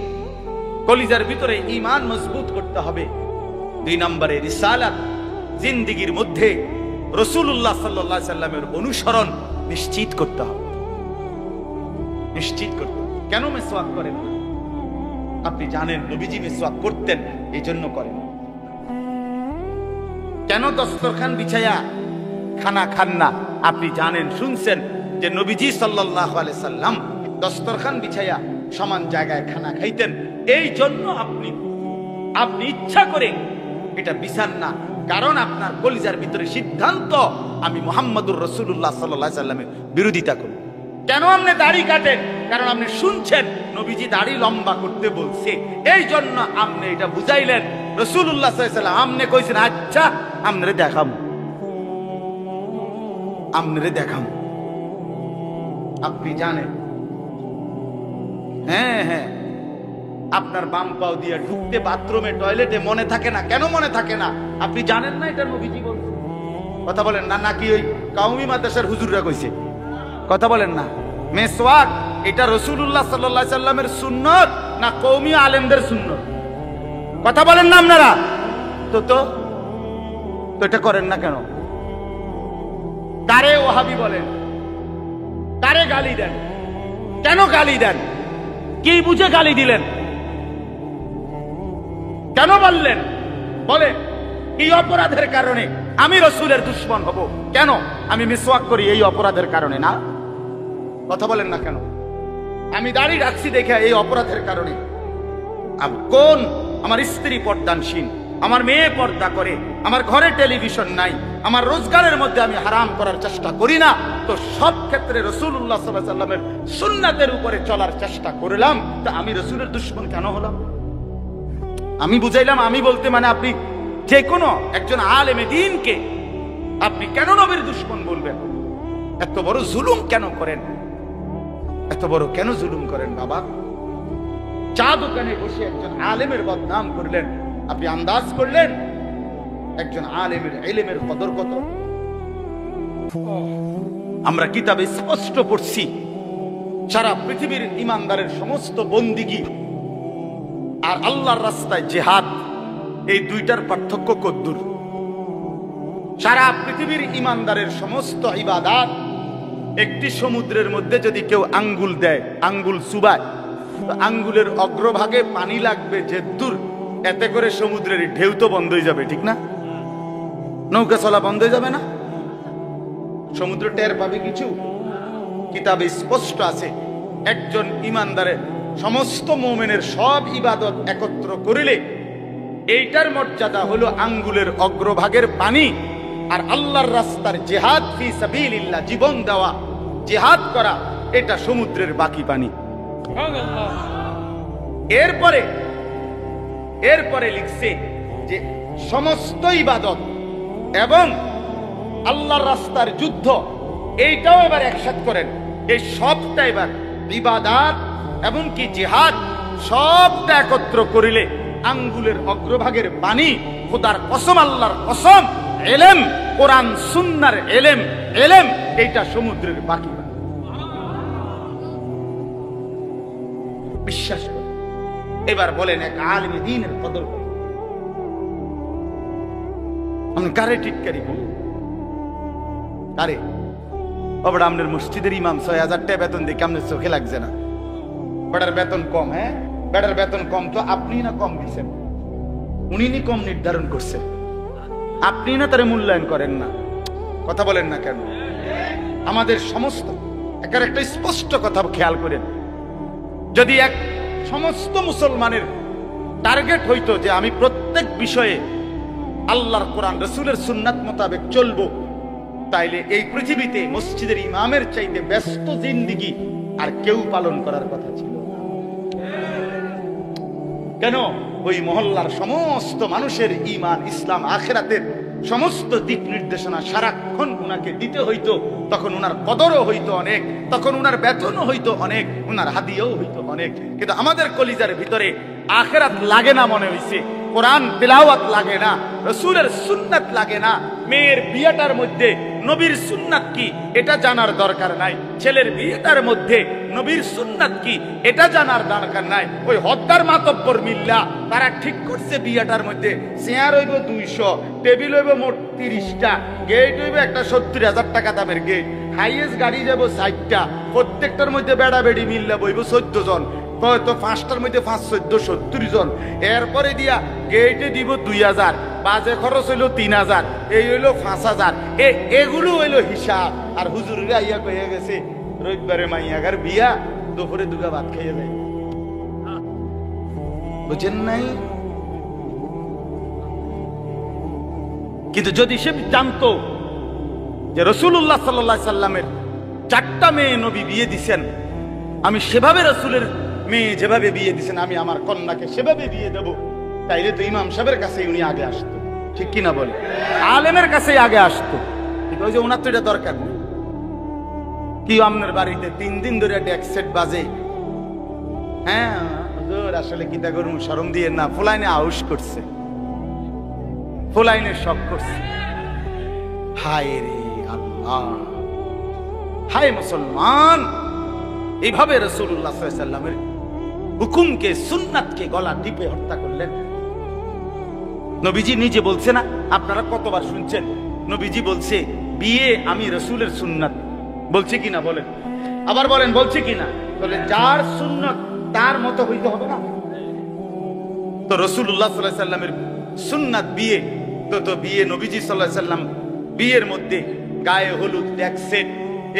কলিজার ভিতরে ঈমান মজবুত করতে হবে। 2 নম্বরে রিসালাত, জিন্দেগীর মধ্যে রাসূলুল্লাহ সাল্লাল্লাহু আলাইহি সাল্লামের অনুসরণ নিশ্চিত করতে হবে। কেন মিসওয়াক করেন? আপনি জানেন নবীজি মিসওয়াক করতেন, এই জন্য করেন। কেন দস্তরখান বিছায়া খানা খান না? আপনি জানেন, শুনছেন যে নবীজি সাল্লাল্লাহু আলাইহি সাল্লাম দস্তরখান বিছায়া সমান জায়গায় খানা খাইতেন, এই জন্য আপনি ইচ্ছা করে এটা বিছান না। কারণ আপনার কলিজার ভিতরে সিদ্ধান্ত, আমি মুহাম্মদুর রাসূলুল্লাহ সাল্লাল্লাহু আলাইহি সাল্লামের বিরোধিতা করি। কেন আপনি দাড়ি কাটেন? কারণ আপনি শুনছেন নবীজি দাড়ি লম্বা করতে বলছে, এই জন্য আপনি এটা বুঝাইলেন। রাসূলুল্লাহ সাল্লাল্লাহু আলাইহি সাল্লাম আপনি কইছেন, আচ্ছা আমরে দেখাম। আপনি জানেন, হ্যাঁ, আপনার বাম পাও দিয়ে ঢুকতে বাথরুমে টয়লেটে মনে থাকে না। কেন মনে থাকে না? আপনি জানেন না এটা নবীজি বলছে। কথা বলেন না, নাকি ওই কওমি মাদ্রাসার হুজুররা কইছে? কথা বলেন না। মিসওয়াক এটা রাসূলুল্লাহ সাল্লাল্লাহু আলাইহি সাল্লামের সুন্নাত না কওমি আলেমদের সুন্নাত? কথা বলেন না আপনারা। তো এটা করেন না কেন? কারে ওয়াহাবি বলেন? কারে গালি দেন? কেন গালি দেন? কি বুঝে গালি দিলেন? কেন বললেন? বলেন, কি অপরাধের কারণে আমি রাসূলের দুশমন হব? কেন? আমি মিসওয়াক করি এই অপরাধের কারণে না? কথা বলেন না কেন? আমি দাড়ি রাখছি দেখে এই অপরাধের কারণে? কোন আমার স্ত্রী পর্দানশীল, আমার মেয়ে পর্দা করে, আমার ঘরে টেলিভিশন নাই, আমার রোজগারের মধ্যে আমি হারাম করার চেষ্টা করি না, তো সব ক্ষেত্রে রাসূলুল্লাহ সাল্লাল্লাহু আলাইহি সাল্লামের সুন্নাতের উপরে চলার চেষ্টা করলাম, তা আমি রাসূলের দুশমন কেন হলাম? আমি বুঝাইলাম, আমি বলতে মানে আপনি যে কোনো একজন আলেমে দ্বীনকে আপনি কেন নবীর দুশমন বলবেন? এত বড় জুলুম কেন করেন? এত বড় কেন জুলুম করেন বাবা? চা দোকানে বসে একজন আলেমের বদনাম করলেন, আপনি আন্দাজ করলেন একজন আলেমের ইলমের কদর কত? আমরা কিতাবে স্পষ্ট পড়ছি, সারা পৃথিবীর ঈমানদারের সমস্ত বন্দিগি আর আল্লাহর রাস্তায় জিহাদ, এই দুইটার পার্থক্য কদ্দুর? সারা পৃথিবীর ঈমানদারের সমস্ত ইবাদত, একটি সমুদ্রের মধ্যে যদি কেউ আঙ্গুল দেয়, আঙ্গুল চুবায়, তো আঙ্গুলের অগ্রভাগে পানি লাগবে যে দূর, এতে করে সমুদ্রের ঢেউ তো বন্ধ হয়ে যাবে, ঠিক না? নৌকা চলা বন্ধ হয়ে যাবে না? সমুদ্র টের পাবে কিছু? কিতাবে স্পষ্ট আছে, একজন ঈমানদারের সমস্ত মুমিনের সব ইবাদত একত্র করিলে এইটার মর্যাদা হলো আঙ্গুলের অগ্রভাগের পানি। আর আল্লাহর রাস্তার জিহাদ ফি সাবিলিল্লাহ, জীবন দেওয়া, জিহাদ করা, এটা সমুদ্রের বাকি পানি। এরপরে লিখছে যে সমস্ত ইবাদত এবং আল্লাহর রাস্তার যুদ্ধ, এইটাও এবার একসাথে করেন। এই সবটা এবার ইবাদত এবং কি জিহাদ সবটা একত্র করিলে আঙ্গুলের অগ্রভাগের পানি, খোদার কসম, আল্লাহর কসম, এলেম, কোরআন সুন্নাহর এলেম, এইটা সমুদ্রের বাকি পানি। বিশ্বাস করে। এবার বলেন এক আলেম দ্বীনের কদর করে আমি কারে টিটকারি করি? কারে? ওটা আপনার মসজিদের ইমাম ৬০০০ টাকা বেতন দিয়ে আপনার চোখে লাগছে না? বেটার বেতন কম। হ্যাঁ, বেটার বেতন কম তো আপনি না কম দিচ্ছেন, উনি নি কম নির্ধারণ করছেন, আপনি না তারে মূল্যায়ন করেন না। কথা বলেন না কেন? আমাদের সমস্ত একটা স্পষ্ট কথা খেয়াল করেন, যদি এক সমস্ত মুসলমানের টার্গেট হইতো যে আমি প্রত্যেক বিষয়ে আল্লাহর কোরআন রাসূলের সুন্নাত মোতাবেক চলবো, তাইলে এই পৃথিবীতে মসজিদের ইমামের চাইতে ব্যস্ত জিন্দেগি আর কেউ পালন করার কথা ছিল না। কেন? ওই মহল্লার সমস্ত মানুষের ঈমান, ইসলাম, আখিরাতের সমস্ত দিক নির্দেশনা সারাক্ষণ উনাকে দিতে হইতো। তখন উনার কদরও হইতো অনেক, তখন উনার বেতনও হইতো অনেক, উনার হাদিয়াও হইতো অনেক। কিন্তু আমাদের কলিজার ভিতরে আখিরাত লাগে না মনে হইছে, কোরআন তেলাওয়াত লাগে না, রাসূলের সুন্নাত লাগে না। মেয়ের বিয়েটার মধ্যে নবীর সুন্নাত কি এটা জানার দরকার নাই, ছেলের বিয়েটার মধ্যে নবীর সুন্নাত কি এটা জানার দরকার নাই। ওই হদ্দার মাতব্বর মিল্লা তারা ঠিক করছে বিয়েটার মধ্যে চেয়ার হইব ২০০, টেবিল হইব মোট ৩০টা, গেট হইব একটা ৭০,০০০ টাকা দামের গেট, হাইয়েস্ট গাড়ি যাব ৬০টা, প্রত্যেকটার মধ্যে বেড়া বেড়ি মিল্লা বইব ১৪ জন, তো ৫টার মধ্যে ৫, ১৪, ৭০ জন। এরপরে দিয়া গেটে দিব ২,০০০, বাজে খরচ হইলো ৩,০০০, এই হইলো ৫,০০০। এগুলো হইলো হিসাব। আর হুজুররা ইয়া কইয়া গেছে রবিবারে মাইয়াগার বিয়া, দুপুরে দুগা ভাত খাইয়া যায়। বুঝেন নাই? কিন্তু যদি সে জানতো যে রাসূলুল্লাহ সাল্লাল্লাহু আলাইহি সাল্লামের ৪টা মেয়ে নবী বিয়ে দিছেন, আমি সেভাবে রাসূলের মেয়ে যেভাবে বিয়ে দিছেন আমি আমার কন্যাকে সেভাবে বিয়ে দেব, তাইলে তো ইমাম সাহেবের কাছে উনি আগে আসতো। ঠিক কিনা বলে? আলেমের কাছে আগে আসতো। কিন্তু ওই যে ওনার তো এটা দরকার নেই। কি আপনার বাড়িতে ৩ দিন ধরে ডেক সেট বাজে? হ্যাঁ হুজুর আসলে কিতা করুন, শরম দিয়ে না, ফুলাইনে আউশ করছে, ফুলাইনে শখ করছে। হায় রে আল্লাহ, হায় মুসলমান, এইভাবে রাসূলুল্লাহ সাল্লাল্লাহু আলাইহি সাল্লামের হুকুমকে, সুন্নাতকে গলা টিপে হত্যা করলেন। নবীজি নিজে বলছে না, আপনারা কতবার শুনছেন, নবীজি বলছে বিয়ে আমি রাসূলের সুন্নাত, বলছে কিনা বলেন? আবার বলেন বলছে কিনা? বলে যার সুন্নাত তার মতো হইতে হবে না। তো রাসূলুল্লাহ সাল্লাল্লাহু আলাইহি সাল্লামের সুন্নাত বিয়ে, তো বিয়ে নবীজি সাল্লাল্লাহু আলাইহি সাল্লাম বিয়ের মধ্যে গায়ে হলুদ, ডেক সেট,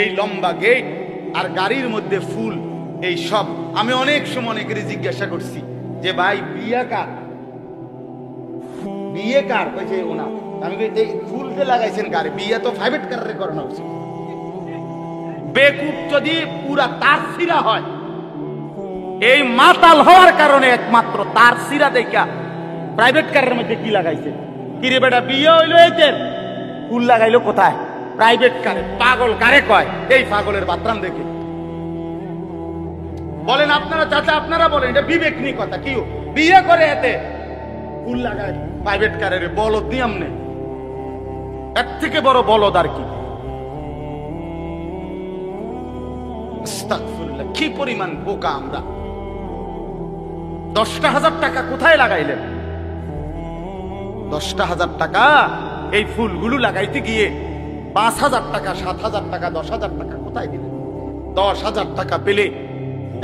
এই লম্বা গেট আর গাড়ির মধ্যে ফুল, এই সব। আমি অনেক সময় অনেকেরই জিজ্ঞাসা করছি যে ভাই বিয়ে কার, বিয়ে কার? কইছে ওনা। আমি কই এই ফুল যে লাগাইছেন গাড়ি, বিয়ে তো প্রাইভেট কারে করানো উচিত। বেকুব যদি পুরা তার সিরা হয়, এই মাতাল হওয়ার কারণে একমাত্র তার সিরা দেখা প্রাইভেট কারের মধ্যে কি লাগাইছে? কিরে বেটা বিয়ে হইলো এদের, ফুল লাগাইলো কোথায়? প্রাইভেট কারে। পাগল কারে কয়? এই পাগলের বাতরাম দেখে। বলেন আপনারা চাচা, আপনারা বলেন, এটা বিবেক নিয়ে কথা। কি বিয়ে করে এতে ফুল লাগায় প্রাইভেট কারের? বলদ দিয়ে আমনে, এর থেকে বড় বলদ আর কি? আস্তাগফিরুল্লাহ, কি পরিমাণ বোকা আমরা। 10,000 টাকা কোথায় লাগাইলেন? 10,000 টাকা এই ফুলগুলো লাগাইতে গিয়ে 5,000 টাকা, 7,000 টাকা, 10,000 টাকা কোথায় দিলেন? 10,000 টাকা পেলে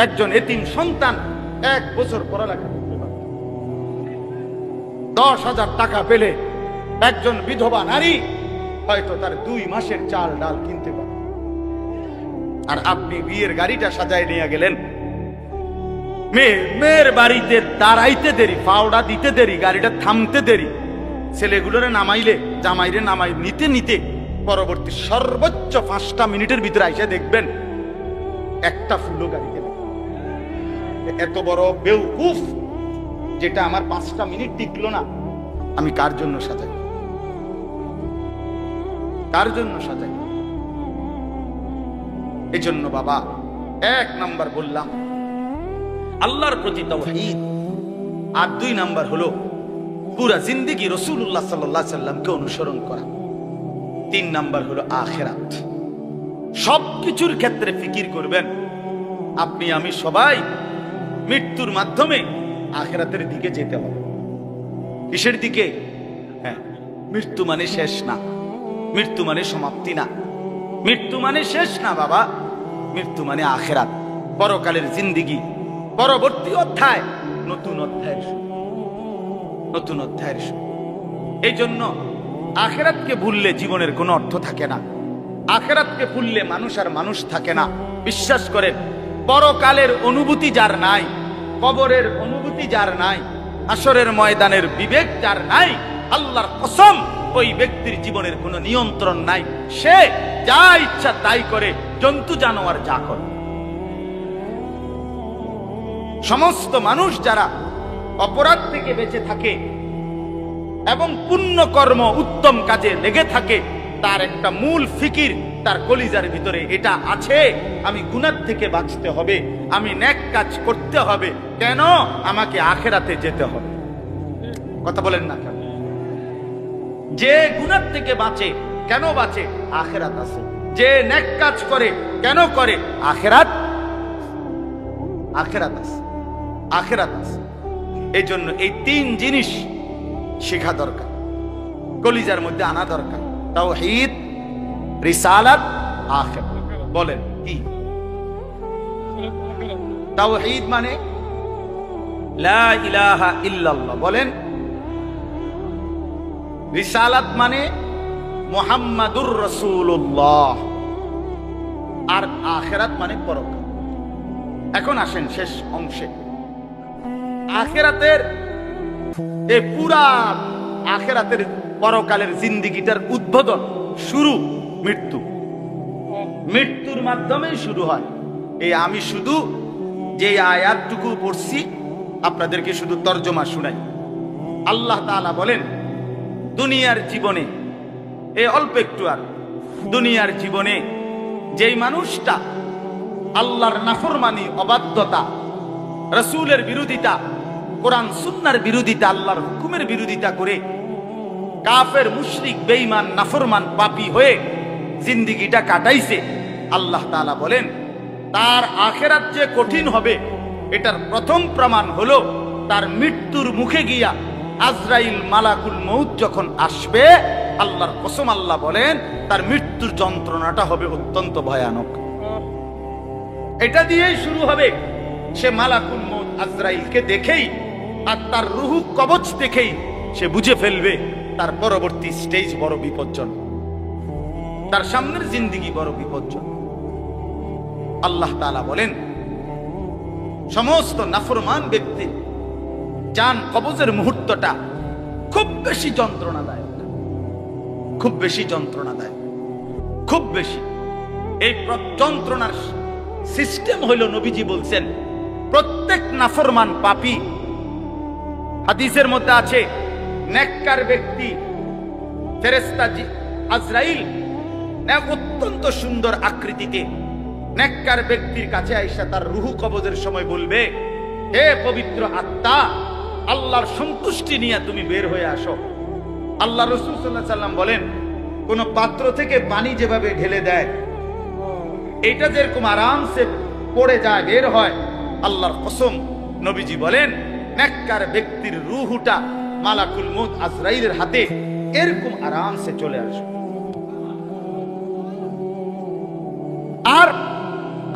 একজন এতিম সন্তান 1 বছর পড়ালেখা করতে পারে। 10,000 টাকা পেলে একজন বিধবা নারী হয়তো তার 2 মাসের চাল ডাল কিনতে পারে। আর আপনি বিয়ের গাড়িটা সাজায় নিয়ে গেলেন, মেয়ের বাড়িতে দাঁড়াইতে দেরি, পাওড়া দিতে দেরি, গাড়িটা থামতে দেরি, ছেলেগুলোরে নামাইলে জামাইরে নামাই নিতে নিতে পরবর্তী সর্বোচ্চ 5টা মিনিটের ভিতরে আইসা দেখবেন একটা ফুলও গাড়িতে নেই। এত বড় বেউকুফ যেটা আমার 5টা মিনিট টিকলো না, আমি কার জন্য সাজাই? কার জন্য সাজাই? এই জন্য বাবা 1 নাম্বার বললাম আল্লাহর প্রতি তাওহীদ, আর 2 নাম্বার হলো পুরা জিন্দেগি রাসূলুল্লাহ সাল্লাল্লাহু আলাইহি সাল্লামকে অনুসরণ করা। 3 নাম্বার হলো আখিরাত। সবকিছুর ক্ষেত্রে ফিকির করবেন। আপনি আমি সবাই মৃত্যুর মাধ্যমে আখিরাতের দিকে যেতে হবে। কিসের দিকে? হ্যাঁ, মৃত্যু মানে শেষ না, মৃত্যু মানে সমাপ্তি না, মৃত্যু মানে শেষ না বাবা। মৃত্যু মানে আখিরাত, পরকালের জিন্দেগি, পরবর্তী অধ্যায়, নতুন অধ্যায়ের শুরু, নতুন অধ্যায়ের শুরু। এই জন্য আখিরাতকে ভুললে জীবনের কোনো অর্থ থাকে না। আখিরাতকে ভুললে মানুষ আর মানুষ থাকে না। বিশ্বাস করেন, পরকালের অনুভূতি যার নাই, কবরের অনুভূতি যার নাই, হাসরের ময়দানের বিবেক যার নাই, আল্লাহর কসম ওই ব্যক্তির জীবনের কোনো নিয়ন্ত্রণ নাই। সে যা ইচ্ছা তাই করে, জন্তু জানোয়ার যা করে। সমস্ত মানুষ যারা অপরাধ থেকে বেঁচে থাকে এবং পুণ্য কর্ম উত্তম কাজে লেগে থাকে, তার একটা মূল ফিকির তার কলিজার ভিতরে এটা আছে, আমি গুনাহ থেকে বাঁচতে হবে, আমি নেক কাজ করতে হবে। কেন? আমাকে আখিরাতে যেতে হবে। কথা বলেন না কেন? যে গুনাহ থেকে বাঁচে, কেন বাঁচে? আখিরাত আছে। যে নেক কাজ করে, কেন করে? আখিরাত, আখিরাত আছে, আখিরাত আছে। এই জন্য এই তিন জিনিস শেখা দরকার, কলিজার মধ্যে আনা দরকার। তাওহীদ, রিসালাত, আখিরাত। বলেন কি? তাওহীদ মানে লা ইলাহা ইল্লাল্লাহ। বলেন। রিসালাত মানে মুহাম্মাদুর রাসূলুল্লাহ। আর আখিরাত মানে পরকাল। এখন আসেন শেষ অংশে। আখিরাতের এই পুরা আখিরাতের পরকালের জিন্দেগিটার উদ্বোধন, শুরু মৃত্যু। মৃত্যুর মাধ্যমেই শুরু হয়। এই আমি শুধু যে আয়াতটুকু পড়ছি আপনাদেরকে শুধু তর্জমা শুনাই। আল্লাহ তাআলা বলেন, দুনিয়ার জীবনে, এই অল্প একটু আর দুনিয়ার জীবনে যেই মানুষটা আল্লাহর নাফরমানি, অবাধ্যতা, রাসূলের বিরোধিতা, কোরআন সুন্নাহর বিরোধিতা, আল্লাহর হুকুমের বিরোধিতা করে কাফের, মুশরিক, বেঈমান, নাফরমান, পাপী হয়ে জিন্দেগিটা কাটাইছে, আল্লাহ তাআলা বলেন তার আখিরাত যে কঠিন হবে এটার প্রথম প্রমাণ হলো তার মৃত্যুর মুখে গিয়া আজরাইল, মালাকুল মউত যখন আসবে, আল্লাহর কসম আল্লাহ বলেন তার মৃত্যুর যন্ত্রণাটা হবে অত্যন্ত ভয়ানক। এটা দিয়েই শুরু হবে। সে মালাকুল মউত আজরাইলকে দেখেই আর তার রূহ কবজ দেখেই সে বুঝে ফেলবে তার পরবর্তী স্টেজ বড় বিপজ্জনক, তার সামনের জিন্দেগি বড় বিপজ্জনক। আল্লাহ তাআলা বলেন সমস্ত নাফরমান ব্যক্তি জান কবজের মুহূর্তটা খুব বেশি যন্ত্রণাদায়ক, খুব বেশি যন্ত্রণাদায়ক, খুব বেশি। এই যন্ত্রণার সিস্টেম হইল, নবীজি বলছেন প্রত্যেক নাফরমান পাপী, হাদিসের মধ্যে আছে নেককার ব্যক্তি ফেরেশতা আজরাইল অত্যন্ত সুন্দর আকৃতিতে নেককার ব্যক্তির কাছে আইসা তার রূহ কবজের সময় বলবে, হে পবিত্র আত্মা, আল্লাহর সন্তুষ্টি নিয়ে তুমি বের হয়ে আসো। আল্লাহ রাসূল সাল্লাল্লাহু আলাইহি ওয়াসাল্লাম বলেন, কোন পাত্র থেকে পানি যেভাবে ঢেলে দেয় এটা যেরকম আরামসে পড়ে যায়, বের হয়, আল্লাহর কসম নবীজি বলেন নেককার ব্যক্তির রূহটা মালাকুল মউত আজরাইলের হাতে এরকম আরামসে চলে আসবে। আর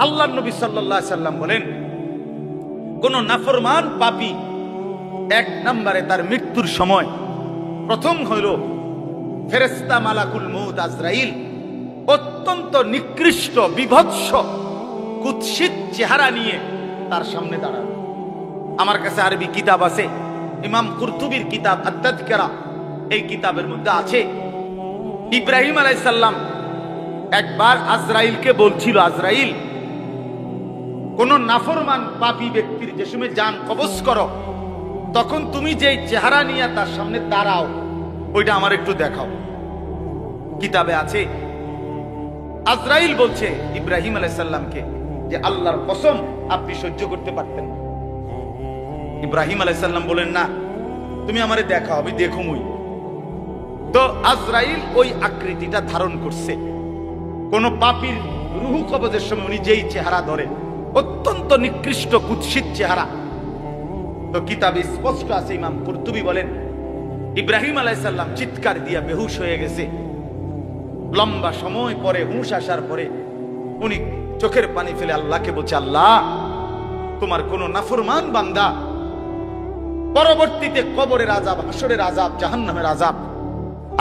আল্লাহর নবী সাল্লাল্লাহু আলাইহি ওয়াসাল্লাম বলেন কোন নাফরমান পাপী এক নম্বরে তার মৃত্যুর সময় প্রথম হইল ফেরেশতা মালাকুল মউত আজরাইল অত্যন্ত নিকৃষ্ট, বিভৎস, কুৎসিত চেহারা নিয়ে তার সামনে দাঁড়াবে। আমার কাছে আরবি কিতাব আছে, ইমাম কুরতুবির কিতাব আত-তাযকিরা, এই কিতাবের মধ্যে আছে ইব্রাহিম আলাইহিস সালাম একবার আজরাইলকে বলছিল, আজরাইল কোন নাফরমান পাপী ব্যক্তির যে সময় জান কবজ করো তখন তুমি যেই চেহারা নিয়ে তার সামনে দাঁড়াও ওইটা আমার একটু দেখাও। কিতাবে আছে আজরাইল বলছে ইব্রাহিম আলাইহিস সালামকে যে আল্লাহর কসম আপনি সহ্য করতে পারতেন না। ইব্রাহিম আলাইহিস সালাম বলেন, না তুমি আমারে দেখাও, আমি দেখুমই। তো আজরাইল ওই আকৃতিটা ধারণ করছে। কোন পাপীর রূহ কবজের সময় উনি যেই চেহারা ধরে, অত্যন্ত নিকৃষ্ট কুৎসিত চেহারা, তো কিতাবে স্পষ্ট আছে, ইমাম কুরতুবী বলেন ইব্রাহিম আলাইহিস সালাম চিৎকার দিয়া বেহুশ হয়ে গেছে। লম্বা সময় পরে হুঁশ আসার পরে উনি চোখের পানি ফেলে আল্লাহকে বলছে, আল্লাহ তোমার কোন নাফরমান বান্দা পরবর্তীতে কবরের আযাব, হাসরের আযাব, জাহান্নামের আযাব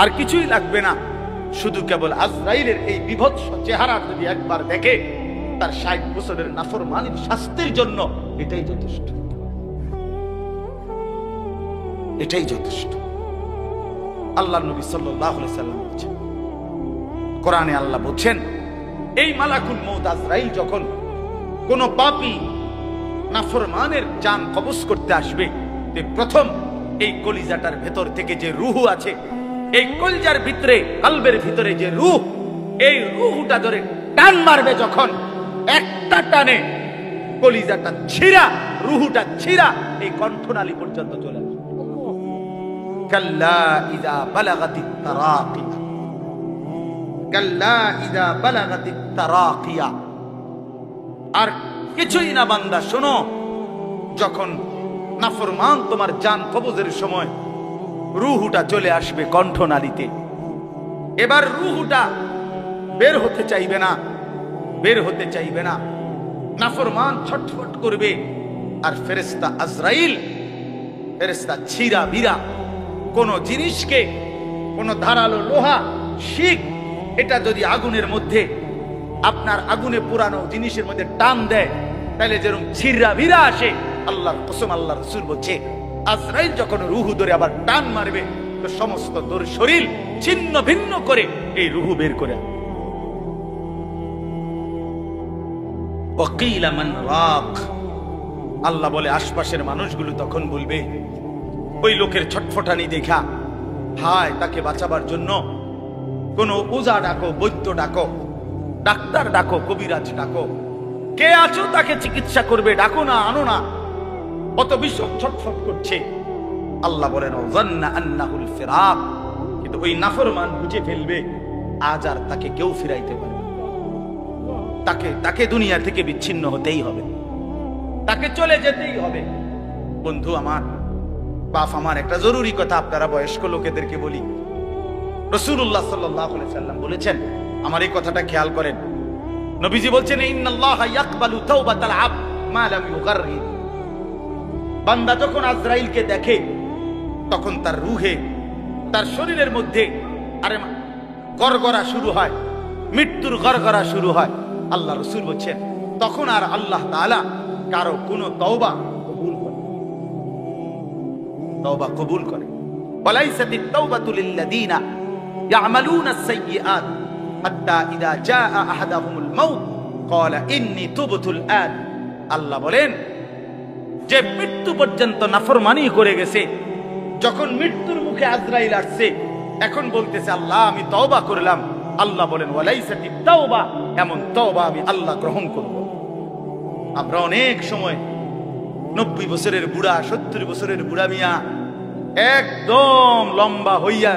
আর কিছুই লাগবে না, শুধু কেবল আজরাইলের এই বিভৎস চেহারা যদি একবার দেখে তার 60 বছরের নাফরমানির শাস্তির জন্য এটাই যথেষ্ট, এটাই যথেষ্ট। আল্লাহ নবী সাল্লাল্লাহু আলাইহি সাল্লাম বলেছেন, কোরআনে আল্লাহ বলেন, এই মালাকুল মউত আজরাইল যখন কোন পাপী নাফরমানের জান কবজ করতে আসবে, প্রথম এই কলিজাটার ভেতর থেকে যে রূহ আছে, এই কলিজার ভিতরে, কলবের ভিতরে যে রূহ, এই রূহটা ধরে টান মারবে যখন, একটা টানে কলিজাটা ছিঁড়া, রূহটা ছিঁড়া এই কণ্ঠনালী পর্যন্ত চলে আসবে। কাল্লা ইযা বালাগাতিত তারাকিয়া, কাল্লা ইযা বালাগাতিত তারাকিয়া। আর কিছুই না বান্দা, শোনো, যখন নাফরমান তোমার জান কবজের সময় রূহটা চলে আসবে কণ্ঠনালীতে, এবার রূহটা বের হতে চাইবে না, বের হতে চাইবে না, নাফরমান ছটফট করবে। আর ফেরেশতা আজরাইল, ফেরেশতা ছিঁড়া বিরা কোন জিনিসকে, কোন ধারালো লোহা, শিক, এটা যদি আগুনের মধ্যে, আপনার আগুনে পুরানো জিনিসের মধ্যে টান দেয়, তাহলে যেরকম ছিঁড়া বিরা আসে, আল্লাহর কসম, আল্লাহ রাসূল বলছে, আজরাইল যখন রূহ ধরে আবার টান মারবে, তো সমস্ত তোর শরীর ছিন্ন ভিন্ন করে এই রূহ বের করে। ওয়াকিলা মান রাক, আল্লাহ বলে আশপাশের মানুষগুলো তখন বলবে, ওই লোকের ছটফটানি দেখা, হায় তাকে বাঁচাবার জন্য কোন ওঝা ডাকো, বৈদ্য ডাকো, ডাক্তার ডাকো, কবিরাজ ডাকো, কে আছো তাকে চিকিৎসা করবে, ডাকো না, আনো না, কত বিষম ছটফট করছে। আল্লাহ বলেন ওয়াজান্না আন্নাহুল ফিরাক, কিন্তু ওই নাফরমান বুঝে ফেলবে আজ আর তাকে কেউ ফিরাইতে পারবে, তাকে দুনিয়া থেকে বিচ্ছিন্ন হতেই হবে, তাকে চলে যেতেই হবে। বন্ধু আমার, বাপ আমার, একটা জরুরি কথা আপনারা বয়স্ক লোকেদেরকে বলি। রাসূলুল্লাহ সাল্লাল্লাহু আলাইহি সাল্লাম বলেছেন, আমার এই কথাটা খেয়াল করেন, নবীজি বলছেন, ইন্নাল্লাহা ইয়াকবালু তাওবাতাল আবদ মা লাম ইউগাররির। বান্দা যখন আজরাইলকে দেখে, তখন তার রূহে, তার শরীরের মধ্যে আরে গড়গড়া শুরু হয়, মৃত্যুর গড়গড়া শুরু হয়। আল্লাহ রাসূল বলছেন, তখন আর আল্লাহ তাআলা কারো কোনো তওবা কবুল করে, তওবা কবুল করে। ওয়ালাইসাতিত তাওবাতু লিল্লাযিনা ইয়ামালুনা আস-সাইয়্যাত হাত্তা ইযা জাআ আহাদাহুমুল মাউত ক্বালা ইন্নী তুবতুল আন। আল্লাহ বলেন, যে মৃত্যু পর্যন্ত নাফরমানি করে গেছে, যখন মৃত্যুর মুখে আজরাইল আসছে, এখন বলতেছে, আল্লাহ আমি তওবা করলাম। আল্লাহ বলেন, ওয়ালাইসাতিত তাওবা, এমন তওবা আমি আল্লাহ গ্রহণ করব। আমরা অনেক সময় 90 বছরের বুড়া, 70 বছরের বুড়া মিয়া একদম লম্বা হইয়া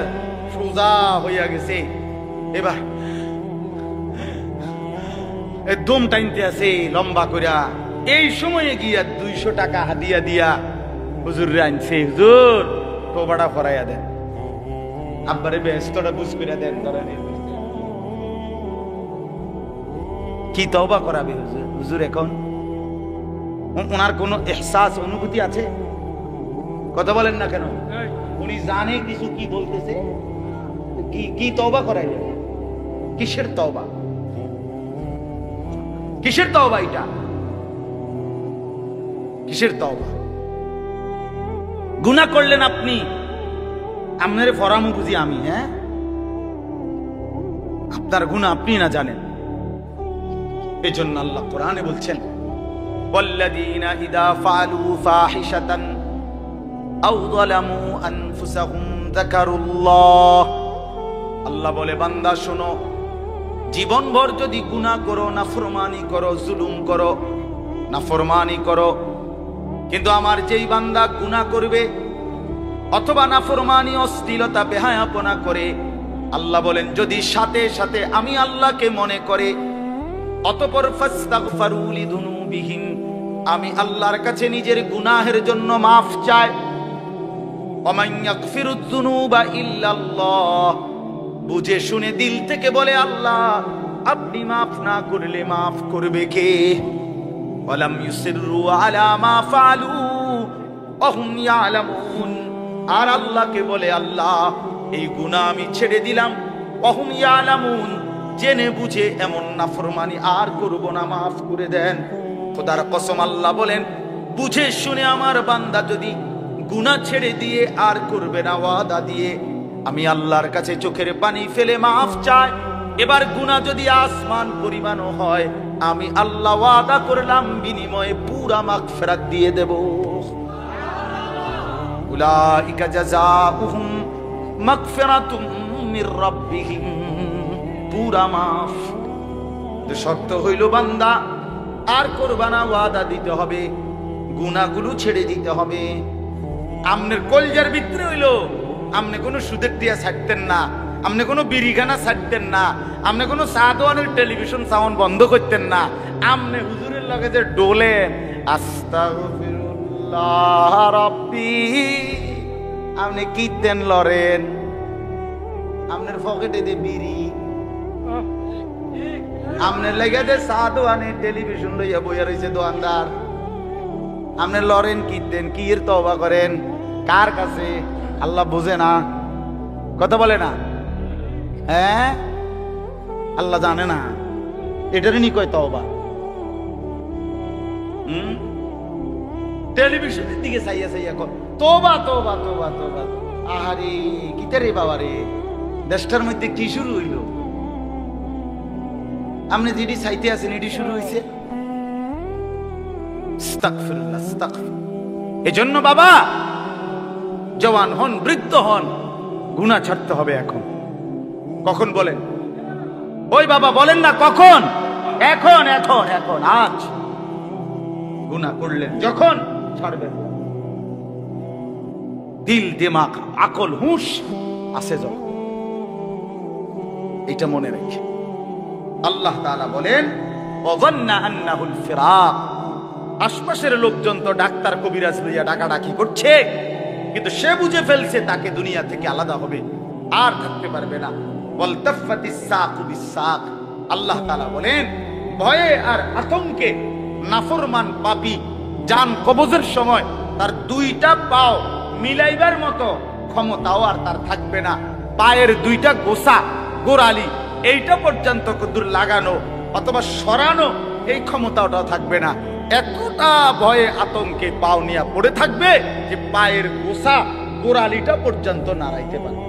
সোজা হইয়া গেছে, এবার একদম টাইনতে আছে লম্বা কইরা, এই সময়ে গিয়া 200 টাকা হাদিয়া দিয়া হুজুরে আনছে, হুজুর তওবাটা ফরাইয়া দেন, আব্বারে বেহেশতটা বুঝ কইরা দেন, ধরেন কি তওবা করাবে হুজুর? হুজুর এখন ওনার কোনো ইহসাস, অনুভূতি আছে? কথা বলেন না কেন? উনি জানে কিছু কি বলতেছে, কি তওবা করাইলে? কিসের তওবা? কিসের তওবা এটা? কিসের তওবা? গুনাহ করলেন আপনি, আপনার ফরামু বুঝি আমি, হ্যাঁ? আপনার গুনাহ আপনি না জানেন। এজন্য আল্লাহ কোরআনে বলছেন, ওয়াল্লাযীনা ইযা ফাআলু ফাহিশাতান আও যালামু আনফুসাহুম যাকারুল্লাহ। আল্লাহ বলে, বান্দা শোনো, জীবনভর যদি গুনাহ করো, নাফরমানি করো, জুলুম করো, নাফরমানি করো, কিন্তু আমার যেই বান্দা গুনাহ করবে অথবা নাফরমানি, অশ্লীলতা, বেহায়াপনা করে, আল্লাহ বলেন যদি সাথে সাথে আমি আল্লাহকে মনে করে, অতঃপর ফাস্তাগফারু লিযুনুবিহিম, আমি আল্লাহর কাছে নিজের গুনাহের জন্য মাফ চাই। ওয়া ইয়াগফিরুয যুনুবা ইল্লাল্লাহ, বুঝে শুনে দিল থেকে বলে আল্লাহ আপনি মাফ না করলে মাফ করবে কে? ওয়ালাম ইউসিররু আলা মা ফাআলু ওয়া হুম ইয়ালামুন, আর আল্লাহকে বলে আল্লাহ এই গুনাহ আমি ছেড়ে দিলাম, ওয়া হুম ইয়ালামুন, জেনে বুঝে এমন নাফরমানি আর করব না, মাফ করে দেন। খোদার কসম আল্লাহ বলেন বুঝে শুনে আমার বান্দা যদি গুনাহ ছেড়ে দিয়ে আর করবে না ওয়াদা দিয়ে, আমি আল্লাহর কাছে চোখের পানি ফেলে মাফ চাই। এবার গুনাহ যদি আসমান পরিমাণও হয়, আমি আল্লাহ ওয়াদা করলাম বিনিময়ে পুরা মাগফিরাত দিয়ে দেব। উলাইকা জাযাউহুম মাগফিরাতুম মির রাব্বিহিম, পুরা মাফ। তো শর্ত হইল বান্দা আর করবা না, ওয়াদা দিতে হবে, গুনাহগুলো ছেড়ে দিতে হবে। আমনের কলজার ভিতরে হইল আমনে কোনো সুদের টিয়া ছাড়তেন না, আমনে কোনো বিড়িখানা ছাড়তেন না, আমনে কোনো সাদওয়ানের টেলিভিশন সাউন্ড বন্ধ করতেন না, আমনে হুজুরের লগে যে ডোলেন আস্তাগফিরুল্লাহ রাব্বি, আমনে কীর্তন লরেন, আমনের পকেটে দে বিড়ি, আমনের লেগে দে সাদওয়ানের টেলিভিশন লইয়া বইয়া রইছে দোকানদার, আমনে লরেন কীর্তন, কি এর তওবা করেন কার কাছে? আল্লাহ বুঝে না, কথা বলে না, হ্যাঁ আল্লাহ জানে না, এটারই নি কয় তওবা। টেলিভিশনের দিকে চাইয়া চাইয়া কর তওবা তওবা তওবা তওবা। আহারে কিতারে বাবা রে, দেশটার মধ্যে কি শুরু হইল? আপনি যেটি চাইতে আছেন এটি শুরু হয়েছে। আস্তাগফিরুল্লাহ, আস্তাগফির। এজন্য বাবা জওয়ান হন, বৃদ্ধ হন, গুনাহ ছাড়তে হবে এখন। কখন বলেন? ওই বাবা বলেন না কখন? এখন এখন এখন, আজ। গুনাহ করলেন যখন ছাড়বেন, দিল দিমাগ আকল হুঁশ আছে যখন, এটা মনে রেখে। আল্লাহ তাআলা বলেন ওয়াযান্না আন্নাহুল ফিরাক, আশপাশের লোকজন তো ডাক্তার কবিরাজ লইয়া ডাকাডাকি করছে, কিন্তু সে বুঝে ফেলছে তাকে দুনিয়া থেকে আলাদা হবে, আর থাকতে পারবে না। ওয়ালতাফাতিস সাকু বিসাক, আল্লাহ তাআলা বলেন ভয়ে আর আতঙ্কে নাফরমান পাপী জান কবজের সময় তার দুইটা পাও মিলাইবার মতো ক্ষমতাও আর তার থাকবে না। পায়ের দুইটা গোসা গোড়ালি এইটা পর্যন্ত দূর লাগানো অথবা সরানো এই ক্ষমতাটাও থাকবে না। এতটা ভয়ে আতঙ্কে পাও নিয়ে পড়ে থাকবে যে পায়ের গোসা গোড়ালিটা পর্যন্ত নাড়াইতে পারবে।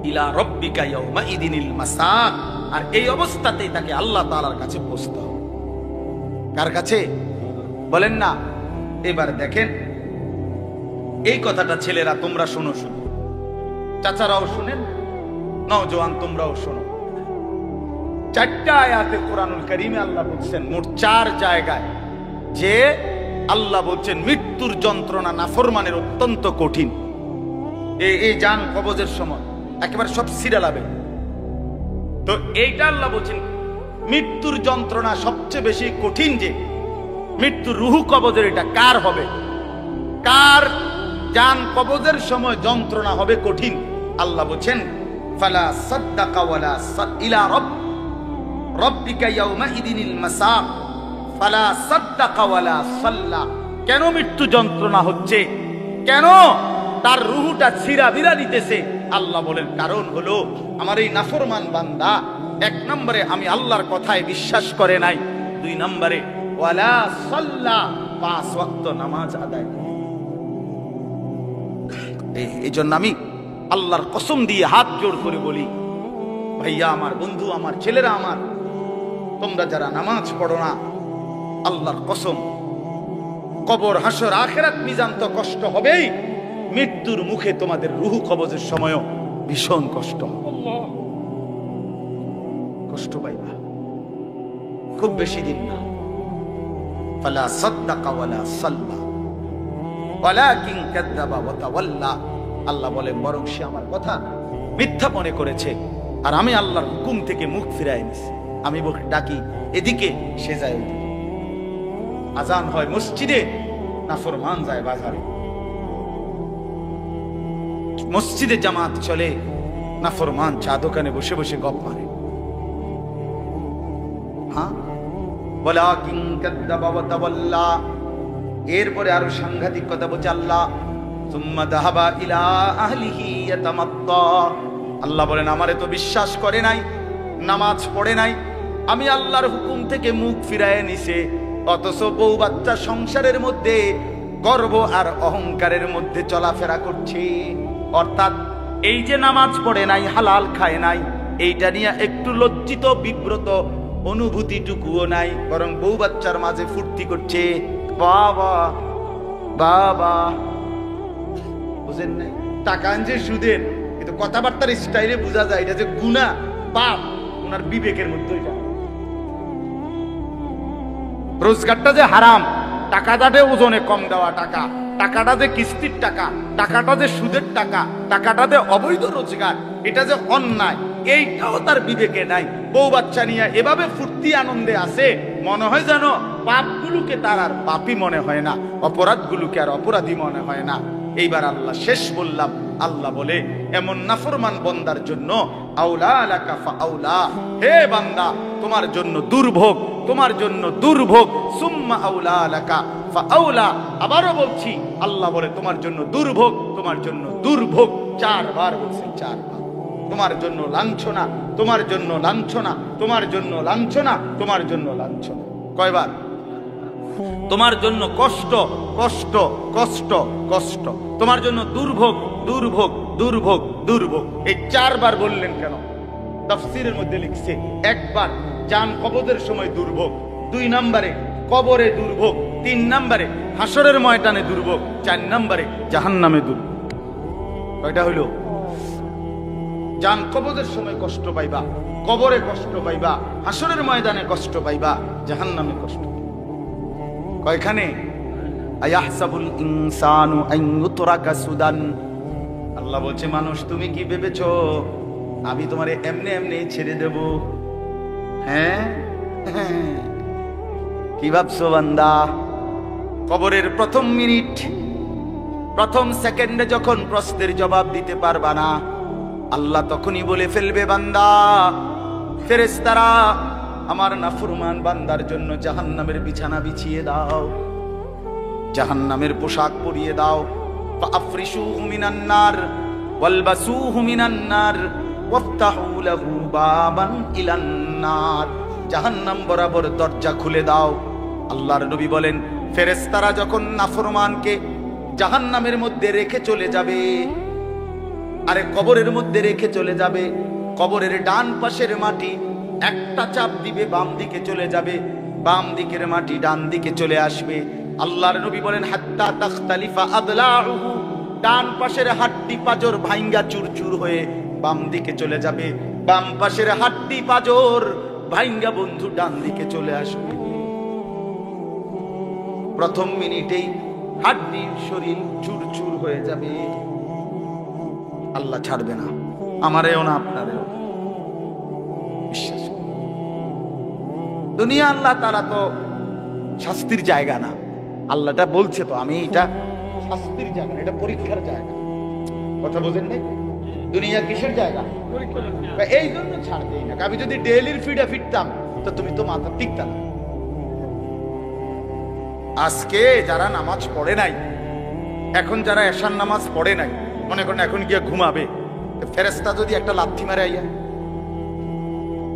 ইলা রাব্বিকা ইয়াউমা ইদিনিল মাসাক, আর এই অবস্থাতেই তাকে আল্লাহ তাআলার কাছে পৌঁছতে হবে। কার কাছে বলেন না? এবার দেখেন এই কথাটা ছেলেরা তোমরা শোনো, শুনো, চাচারাও শুনেন, নওজোয়ান তোমরাও শোনো। চারটা আয়াতে কোরআনুল কারীমে আল্লাহ বলছেন, মোট 4 জায়গায়, যে আল্লাহ বলছেন মৃত্যুর যন্ত্রণা নাফরমানের অত্যন্ত কঠিন। এই জান কবজের সময় একেবারে সব সিরালাবে। তো এইটা আল্লাহ বলছেন মৃত্যুর যন্ত্রণা সবচেয়ে বেশি কঠিন, যে মৃত্যুর রুহু কবজের এটা কার হবে, কার জান কবজের সময় যন্ত্রণা হবে কঠিন। আল্লাহ বলছেন ফালা সাদ্দাকা ওয়ালা ইলা রাব্বিকা ইয়াউমা ইদিনিল মাসাক ফালা সাদ্দাকা ওয়ালা সাল্লা। কেন মৃত্যু যন্ত্রণা হচ্ছে, কেন তার রুহুটা ছিঁড়া বিরা দিতেছে? আল্লাহ বলেন কারণ হলো আমার এই নাফরমান বান্দা 1 নম্বরে আমি আল্লাহর কথায় বিশ্বাস করে নাই, 2 নম্বরে ওয়ালা সাল্লা 5 ওয়াক্ত নামাজ আদায়। এই জন্য আমি আল্লাহর কসম দিয়ে হাত জোড় করে বলি, ভাইয়া আমার, বন্ধু আমার, ছেলেরা আমার, তোমরা যারা নামাজ পড়ো না, আল্লাহর কসম কবর হাসর আখিরাত মিজান তো কষ্ট হবেই, মৃত্যুর মুখে তোমাদের রুহু কবজের সময়ও ভীষণ কষ্ট হবে। কষ্ট পাইবা, খুব বেশি দিন না। ফালা সাদ্দাকা ওয়ালা সাল্লা ওয়ালাকিন কাযাবা ওয়া তাওয়াল্লা। আল্লাহ বলেন বরং সে আমার কথা মিথ্যা মনে করেছে, আর আমি আল্লাহর হুকুম থেকে মুখ ফিরাই নিছি। আমি ডাকি এদিকে, সে যায় ওদিকে। আজান হয় মসজিদে, নাফরমান যায় বাজারে। মসজিদে জামাত চলে, নাফরমান চা দোকানে বসে বসে গপ মারে। হ্যাঁ, ওয়ালাকিন কাযযাবা ওয়া তাওয়াল্লা। এরপরে আরো সাংঘাতিক কথা বলছে আল্লাহ, সুম্মা যাহাবা ইলা আহলিহি ইয়াতামাত্তা। আল্লাহ বলেন আমারে তো বিশ্বাস করে নাই, নামাজ পড়ে নাই, আমি আল্লাহর হুকুম থেকে মুখ ফিরায় নিছে, অথচ বউ বাচ্চা সংসারের মধ্যে গর্ব আর অহংকারের মধ্যে চলাফেরা করছে। অর্থাৎ এই যে নামাজ পড়ে নাই, হালাল খায় নাই, এইটা নিয়ে একটু লজ্জিত বিব্রত অনুভূতিটুকুও নাই, বরং বউ বাচ্চার মাঝে ফুর্তি করছে। বাবা বাবা, বুঝেন নাই? টাকা আনছে সুদের, কিন্তু কথাবার্তার স্টাইলে বোঝা যায় এটা যে গুনাহ পাপ ওনার বিবেকের মধ্যে। রোজগারটা যে হারাম, টাকাটা যে ওজনে কম দেওয়া টাকা, টাকাটা যে কিস্তির টাকা, টাকাটা যে সুদের টাকা, টাকাটা যে অবৈধ রোজগার, এটা যে অন্যায়, এইটাও তার বিবেকে নাই। বউ বাচ্চা নিয়ে এভাবে ফুর্তি আনন্দে আছে, মনে হয় যেন পাপগুলোকে তার আর পাপই মনে হয় না, অপরাধগুলোকে আর অপরাধী মনে হয় না। এইবার আল্লাহ শেষ বললাম, আল্লাহ বলে এমন নাফরমান বান্দার জন্য আউলা লাকা ফাআউলা, হে বান্দা তোমার জন্য দুর্ভোগ, তোমার জন্য দুর্ভোগ। সুম্মা আউলা লাকা ফাআউলা, আবারও বলছি আল্লাহ বলে তোমার জন্য দুর্ভোগ, তোমার জন্য দুর্ভোগ। চারবার বলছেন, চারবার। তোমার জন্য লাঞ্ছনা, তোমার জন্য লাঞ্ছনা, তোমার জন্য লাঞ্ছনা, তোমার জন্য লাঞ্ছনা। কয়বার? তোমার জন্য কষ্ট, কষ্ট, কষ্ট, কষ্ট। তোমার জন্য দুর্ভোগ, দুর্ভোগ, দুর্ভোগ, দুর্ভোগ। এই চারবার বললেন কেন? তাফসীরের মধ্যে লিখছে, একবার জান কবজের সময় দুর্ভোগ, 2 নম্বরে কবরে দুর্ভোগ, 3 নম্বরে হাসরের ময়দানে দুর্ভোগ, 4 নম্বরে জাহান্নামে দুর্ভোগ। কয়টা হইল? জান কবজের সময় কষ্ট পাইবা, কবরে কষ্ট পাইবা, হাসরের ময়দানে কষ্ট পাইবা, জাহান্নামে কষ্ট। কয়খানে? আয়াহসাবুল ইনসানু আন ইউতরাকা সুদান। আল্লাহ বলছে মানুষ তুমি কি ভেবেছো আমি তোমারে এমনি এমনি ছেড়ে দেব? হ্যাঁ, কি ভাবছো বান্দা? কবরের প্রথম মিনিট, প্রথম সেকেন্ডে যখন প্রশ্নের জবাব দিতে পারবা না, আল্লাহ তখনই বলে ফেলবে বান্দা, ফেরেশতারা আমার নাফরমান বান্দার জন্য জাহান্নামের বিছানা বিছিয়ে দাও, জাহান্নামের পোশাক পরিয়ে দাও। ফাআফরিশুহু মিনান নার ওয়ালবাসুহু মিনান নার ওয়াফতাহু লাহু বাবান ইলান নার। জাহান্নাম বরাবর দরজা খুলে দাও। আল্লাহর নবী বলেন ফেরেশতারা যখন নাফরমানকে জাহান্নামের মধ্যে রেখে চলে যাবে, আরে কবরের মধ্যে রেখে চলে যাবে, কবরের ডান পাশের মাটি একটা চাপ দিবে বাম দিকে চলে যাবে, বাম দিকের মাটি ডান দিকে চলে আসবে। আল্লাহর নবী বলেন হাত্তা তাখতালিফা আদলাউহু, ডান পাশের হাড্ডি পাঁজর ভাঙ্গা চুরচুর হয়ে বাম দিকে চলে যাবে, বাম পাশের হাড্ডি পাঁজর ভাঙ্গা বন্ধু ডান দিকে চলে আসবে। প্রথম মিনিটেই হাড্ডির শরীর চুরচুর হয়ে যাবে। আল্লাহ ছাড়বে না, আমারেও না আপনারেও। বিশ্বাস দুনিয়া আল্লাহ তারা তো শাস্তির জায়গা না। আল্লাহটা বলছে তো আমি এটা শাস্তির জায়গা না, এটা পরীক্ষার জায়গা। কথা বোঝেন নাই? দুনিয়া কিসের জায়গা? এই জন্য ছাড় দেই না। আমি যদি ডেইলির ফিডে ফিরতাম তো তুমি তো মাথা টিকতাম না। আজকে যারা নামাজ পড়ে নাই, এখন যারা এশার নামাজ পড়ে নাই, মনে করেন এখন গিয়ে ঘুমাবে, ফেরেশতা যদি একটা লাথি মারে, আইয়া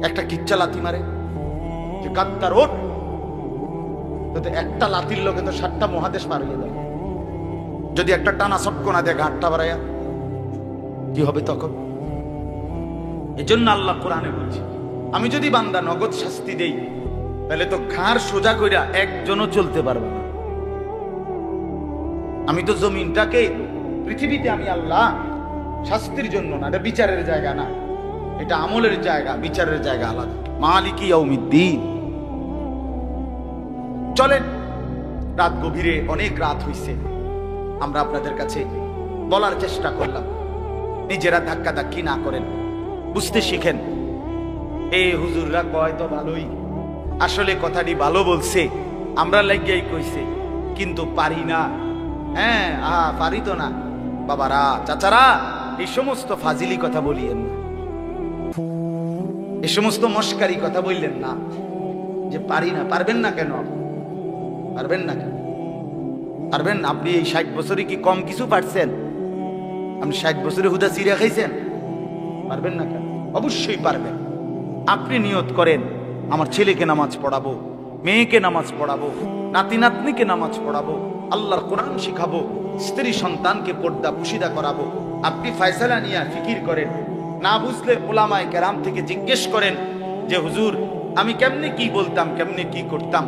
একটা কিচ্ছা লাথি মারে যে গাদ্দার ওঠ, তো একটা লাথির লোকে তো 7টা মহাদেশ পার হয়ে যাবে। যদি একটা টানা সটকোনা দেয় ঘাটটা বাড়াইয়া, কি হবে তখন? এজন্য আল্লাহ কোরআনে বলছে আমি যদি বান্দা নগদ শাস্তি দেই তাহলে তো ঘাড় সোজা কইরা একজনও চলতে পারবে না। আমি তো জমিনটাকে, পৃথিবীতে আমি আল্লাহ শাস্তির জন্য না, এটা বিচারের জায়গা না, এটা আমলের জায়গা, বিচারের জায়গা আলাদা। মালিকি ইয়াউমিদ্দিন। চলেন, রাত গভীরে, অনেক রাত হইছে, আমরা আপনাদের কাছে বলার চেষ্টা করলাম, নিজেরা ধাক্কা ধাক্কি না করেন, বুঝতে শিখেন। এই হুজুররা কয় তো ভালোই, আসলে কথাটি ভালো বলছে, আমরা লাগিয়াই কইছে, কিন্তু পারি না। হ্যাঁ, পারি তো না। বাবারা, চাচারা, এই সমস্ত ফাজিলি কথা বলিয়েন না, এই সমস্ত মস্কারি কথা বললেন না যে পারি না। পারবেন না কেন? পারবেন না কেন? পারবেন না। আপনি এই 60 বছরে কি কম কিছু পারছেন? আপনি 60 বছরে হুদা চিড়া খাইছেন? পারবেন না কেন? অবশ্যই পারবেন। আপনি নিয়ত করেন, আমার ছেলেকে নামাজ পড়াবো, মেয়েকে নামাজ পড়াবো, নাতি নাতনিকে নামাজ পড়াবো, আল্লাহর কোরআন শিখাবো, স্ত্রী সন্তানকে পর্দা পুশিদা করাবো। আপনি ফয়সালা নিয়ে ফিকির করেন। না বুঝলে উলামায়ে কেরাম থেকে জিজ্ঞেস করেন যে হুজুর আমি কেমনে কি বলতাম, কেমনে কি করতাম।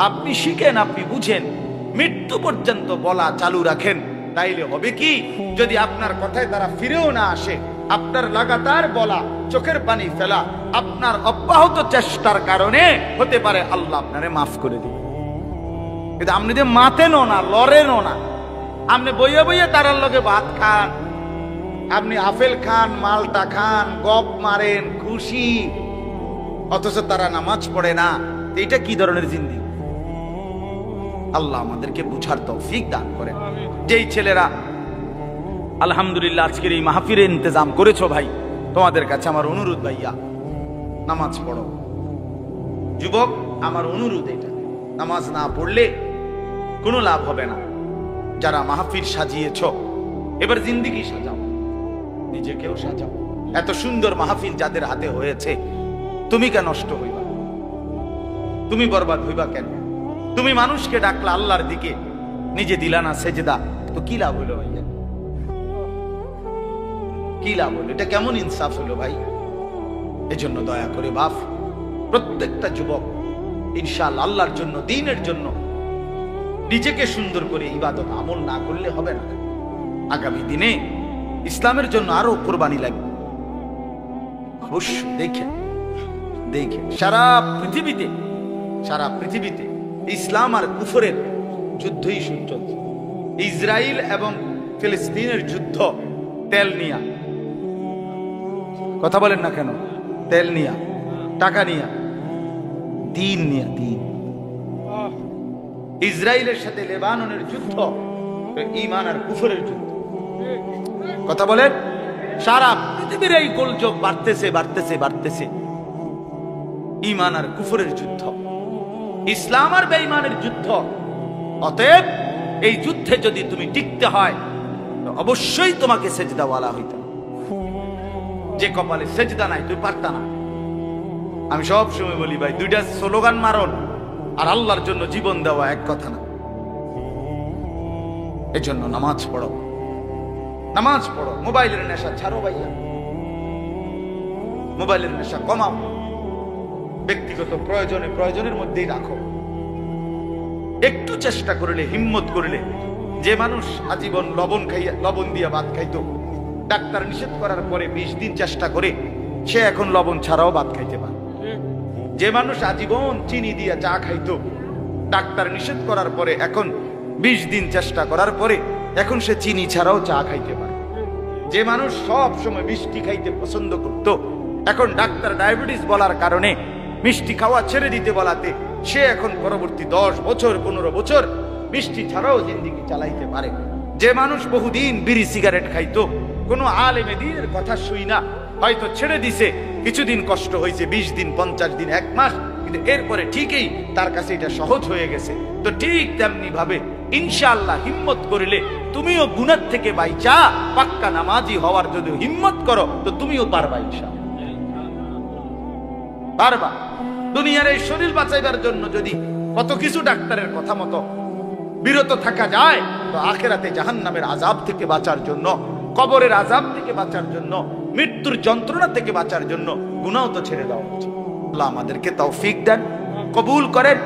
আপনি শিখেন, আপনি বুঝেন, মৃত্যু পর্যন্ত বলা চালু রাখেন। তাইলে হবে কি, যদি আপনার কথায় তারা ফিরেও না আসে, আপনার লাগাতার বলা, চোখের পানি ফেলা, আপনার অব্যাহত চেষ্টার কারণে হতে পারে আল্লাহ আপনারে মাফ করে দিবে। কিন্তু আপনি যে মাতেনও না, লড়েনও না, আপনি বইয়ে বইয়ে তারার লগে ভাত খান, আপনি আপেল খান, মালটা খান, গপ মারেন, খুশি, অথচ তারা নামাজ পড়ে না। এটা কি ধরনের জিন্দেগি? আল্লাহ আমাদেরকে বুঝার তৌফিক দান করেন। যেই ছেলেরা আলহামদুলিল্লাহ আজকের এই মাহফিলের ইন্তজাম করেছো ভাই, তোমাদের কাছে আমার অনুরোধ, ভাইয়া নামাজ পড়ো। যুবক, আমার অনুরোধ এটা, নামাজ না পড়লে কোনো লাভ হবে না। যারা মাহফিল সাজিয়েছ, এবার জিন্দেগি সাজাও, নিজেকেও সাজাও। এত সুন্দর মাহফিল যাদের হাতে হয়েছে, তুমি কেন নষ্ট হইবা? তুমি বরবাদ হইবা কেন? তুমি মানুষকে ডাকলা আল্লাহর দিকে, নিজে দিলা না সেজদা, তো কি লাভ হইলো ভাইয়া? কি লাভ হলো? এটা কেমন ইনসাফ হলো ভাই? এজন্য দয়া করে বাপ, প্রত্যেকটা যুবক ইনশাআল্লাহ আল্লাহর জন্য, দ্বীনের জন্য নিজেকে সুন্দর করে ইবাদত আমল না করলে হবে না। আগামী দিনে ইসলামের জন্য আরো কোরবানি লাগবে। অবশ্যই দেখেন, দেখেন সারা পৃথিবীতে ইসলাম আর কুফরের যুদ্ধই চলছে। ইসরায়েল এবং ফিলিস্তিনের যুদ্ধ তেল নিয়া। কথা বলেন না কেন? তেল নিয়া, টাকা নিয়া, দিন নিয়া, দিন। ইসরায়েলের সাথে লেবাননের যুদ্ধ ঈমান আর কুফরের যুদ্ধ। কথা বলেন, সারা পৃথিবীর এই গোলযোগ বাড়তেছে। ঈমান আর কুফরের যুদ্ধ, ইসলাম আর বেঈমানের যুদ্ধ। অতএব এই যুদ্ধে যদি তুমি টিকতে হয়, তো অবশ্যই তোমাকে সেজদাওয়ালা হইতে হবে। যে কপালে সেজদা নাই, তুই পারতা না। আমি সব সময় বলি ভাই, দুইটা স্লোগান মারন আর আল্লাহর জন্য জীবন দেওয়া এক কথা না। এজন্য নামাজ পড়ো, নামাজ পড়ো। মোবাইলের নেশা ছাড়ো ভাইয়া, মোবাইলের নেশা কমাও। ব্যক্তিগত প্রয়োজনের মধ্যেই রাখো। একটু চেষ্টা করলে, হিম্মত করলে, যে মানুষ আজীবন লবণ দিয়া ভাত খাইতো, ডাক্তার নিষেধ করার পরে 20 দিন চেষ্টা করে সে এখন লবণ ছাড়াও ভাত খাইতে পারে। যে মানুষ আজীবন চিনি দিয়া চা খাইতো, ডাক্তার নিষেধ করার পরে এখন 20 দিন চেষ্টা করার পরে এখন সে চিনি ছাড়াও চা খাইতে পারে। যে মানুষ সব সময় মিষ্টি খাইতে পছন্দ করত, এখন ডাক্তার ডায়াবেটিস বলার কারণে মিষ্টি খাওয়া ছেড়ে দিতে বলাতে সে এখন পরবর্তী 10 বছর 15 বছর মিষ্টি ছাড়াও জিন্দেগি চালাইতে পারে। যে মানুষ বহুদিন বিড়ি সিগারেট খাইতো, কোনো আলেমে দ্বীনের কথা শুই না, হয়তো ছেড়ে দিছে, কিছুদিন কষ্ট হয়েছে, 20 দিন 50 দিন 1 মাস, কিন্তু এরপরে ঠিকই তার কাছে এটা সহজ হয়ে গেছে। তো ঠিক তেমনি ভাবে ইনশাআল্লাহ হিম্মত করিলে তুমিও গুনাহ থেকে বাইচা পাক্কা নামাজি হওয়ার যদি হিম্মত করো, তো তুমিও পারবা ইনশাআল্লাহ, পারবা। দুনিয়ার এই শরীর বাঁচাইবার জন্য যদি কত কিছু ডাক্তারের কথা মতো বিরত থাকা যায়, তো আখিরাতে জাহান্নামের আযাব থেকে বাঁচার জন্য, কবরের আযাব থেকে বাঁচার জন্য, মৃত্যুর যন্ত্রণা থেকে বাঁচার জন্য গুনাহ তো ছেড়ে দেওয়া উচিত। আল্লাহ আমাদেরকে তৌফিক দেন, কবুল করেন।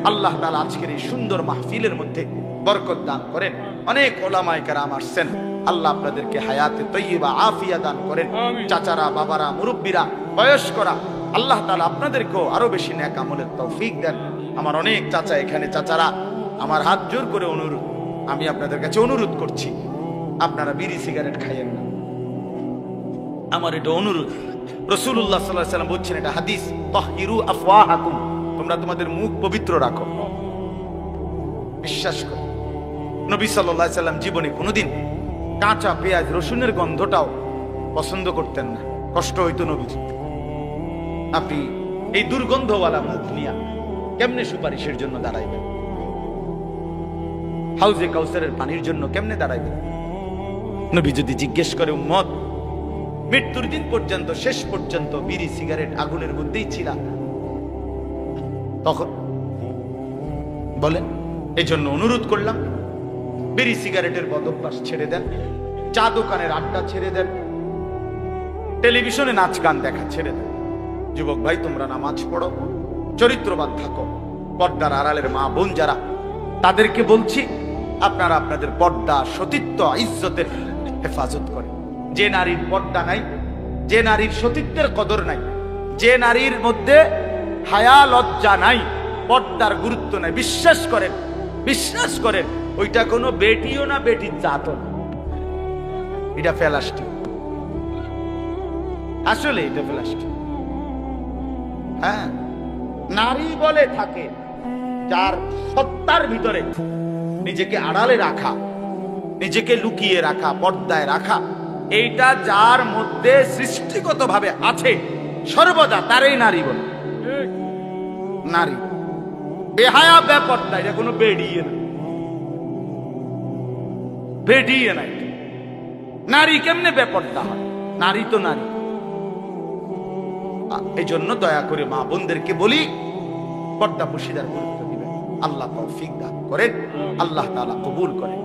আল্লাহ তাআলা আজকের এই সুন্দর মাহফিলের মধ্যে বরকত দান করেন। অনেক উলামায়ে কেরাম আসছেন, আল্লাহ আপনাদেরকে হায়াতে তয়্যিবা আফিয়া দান করেন। চাচারা, বাবারা, মুরব্বীরা, বয়স্করা, আল্লাহ তাআলা আপনাদেরকেও আরো বেশি নেক আমলের তৌফিক দেন। আমার অনেক চাচা এখানে, চাচারা আমার হাত জোর করে অনুরোধ, আমি আপনাদের কাছে অনুরোধ করছি, আপনারা বিড়ি সিগারেট খাইয়েন না। আমার এটা অনুরোধ। রাসূলুল্লাহ সাল্লাল্লাহু আলাইহি ওয়াসাল্লাম বলছেন, এটা হাদিস, তাহহিরু আফওয়াহাকুম, তোমরা তোমাদের মুখ পবিত্র রাখো। বিশ্বাস করে। নবী সাল্লাল্লাহু আলাইহি সাল্লাম জীবনে কোনোদিন কাঁচা পেঁয়াজ রসুনের গন্ধটাও পছন্দ করতেন না, কষ্ট হইতো নবীর। আপনি এই দুর্গন্ধওয়ালা মুখ নিয়ে কেমনে সুপারিশের জন্য দাঁড়াইবেন? হাউজে কাউসারের পানির জন্য কেমনে দাঁড়াইবেন? নবী যদি জিজ্ঞেস করে, উম্মত মৃত্যুর দিন পর্যন্ত, শেষ পর্যন্ত বিড়ি সিগারেট আগুনের মধ্যেই ছিল, তখন বলেন? এই জন্য অনুরোধ করলাম, বিড়ি সিগারেটের বদভ্যাস ছেড়ে দেন, চা দোকানের আড্ডা ছেড়ে দেন, টেলিভিশনে নাচ গান দেখা ছেড়ে দেন। যুবক ভাই, তোমরা নামাজ পড়ো, চরিত্রবান থাকো। পর্দার আড়ালের মা বোন যারা, তাদেরকে বলছি, আপনারা আপনাদের পর্দা, সতীত্ব, ইজ্জতের হেফাজত করে। যে নারীর পর্দা নাই, যে নারীর সতীত্বের কদর নাই, যে নারীর মধ্যে হায়া লজ্জা নাই, পর্দার গুরুত্ব নাই, বিশ্বাস করেন, বিশ্বাস করেন, ওইটা কোনো বেটিও না, বেটির জাতও না, এটা ফেলাস্টিক। আসলে এটা ফেলাস্টিক। হ্যাঁ, নারী বলে থাকে যার সত্তার ভিতরে নিজেকে আড়ালে রাখা, নিজেকে লুকিয়ে রাখা, পর্দায় রাখা, এইটা যার মধ্যে সৃষ্টিগতভাবে আছে সর্বদা, তারই নারী বলে। নারী বেহায়া, বেপর্দা, এটা কোনো বেডিয়ে না, বেডিয়ে নাই। নারী কেমনে বেপর্দা হয়? নারী তো নারী। এই জন্য দয়া করে মা বোনদেরকে বলি, পর্দা পুশিদার গুরুত্ব দিবেন। আল্লাহ তৌফিক দান করেন, আল্লাহ তাআলা কবুল করেন।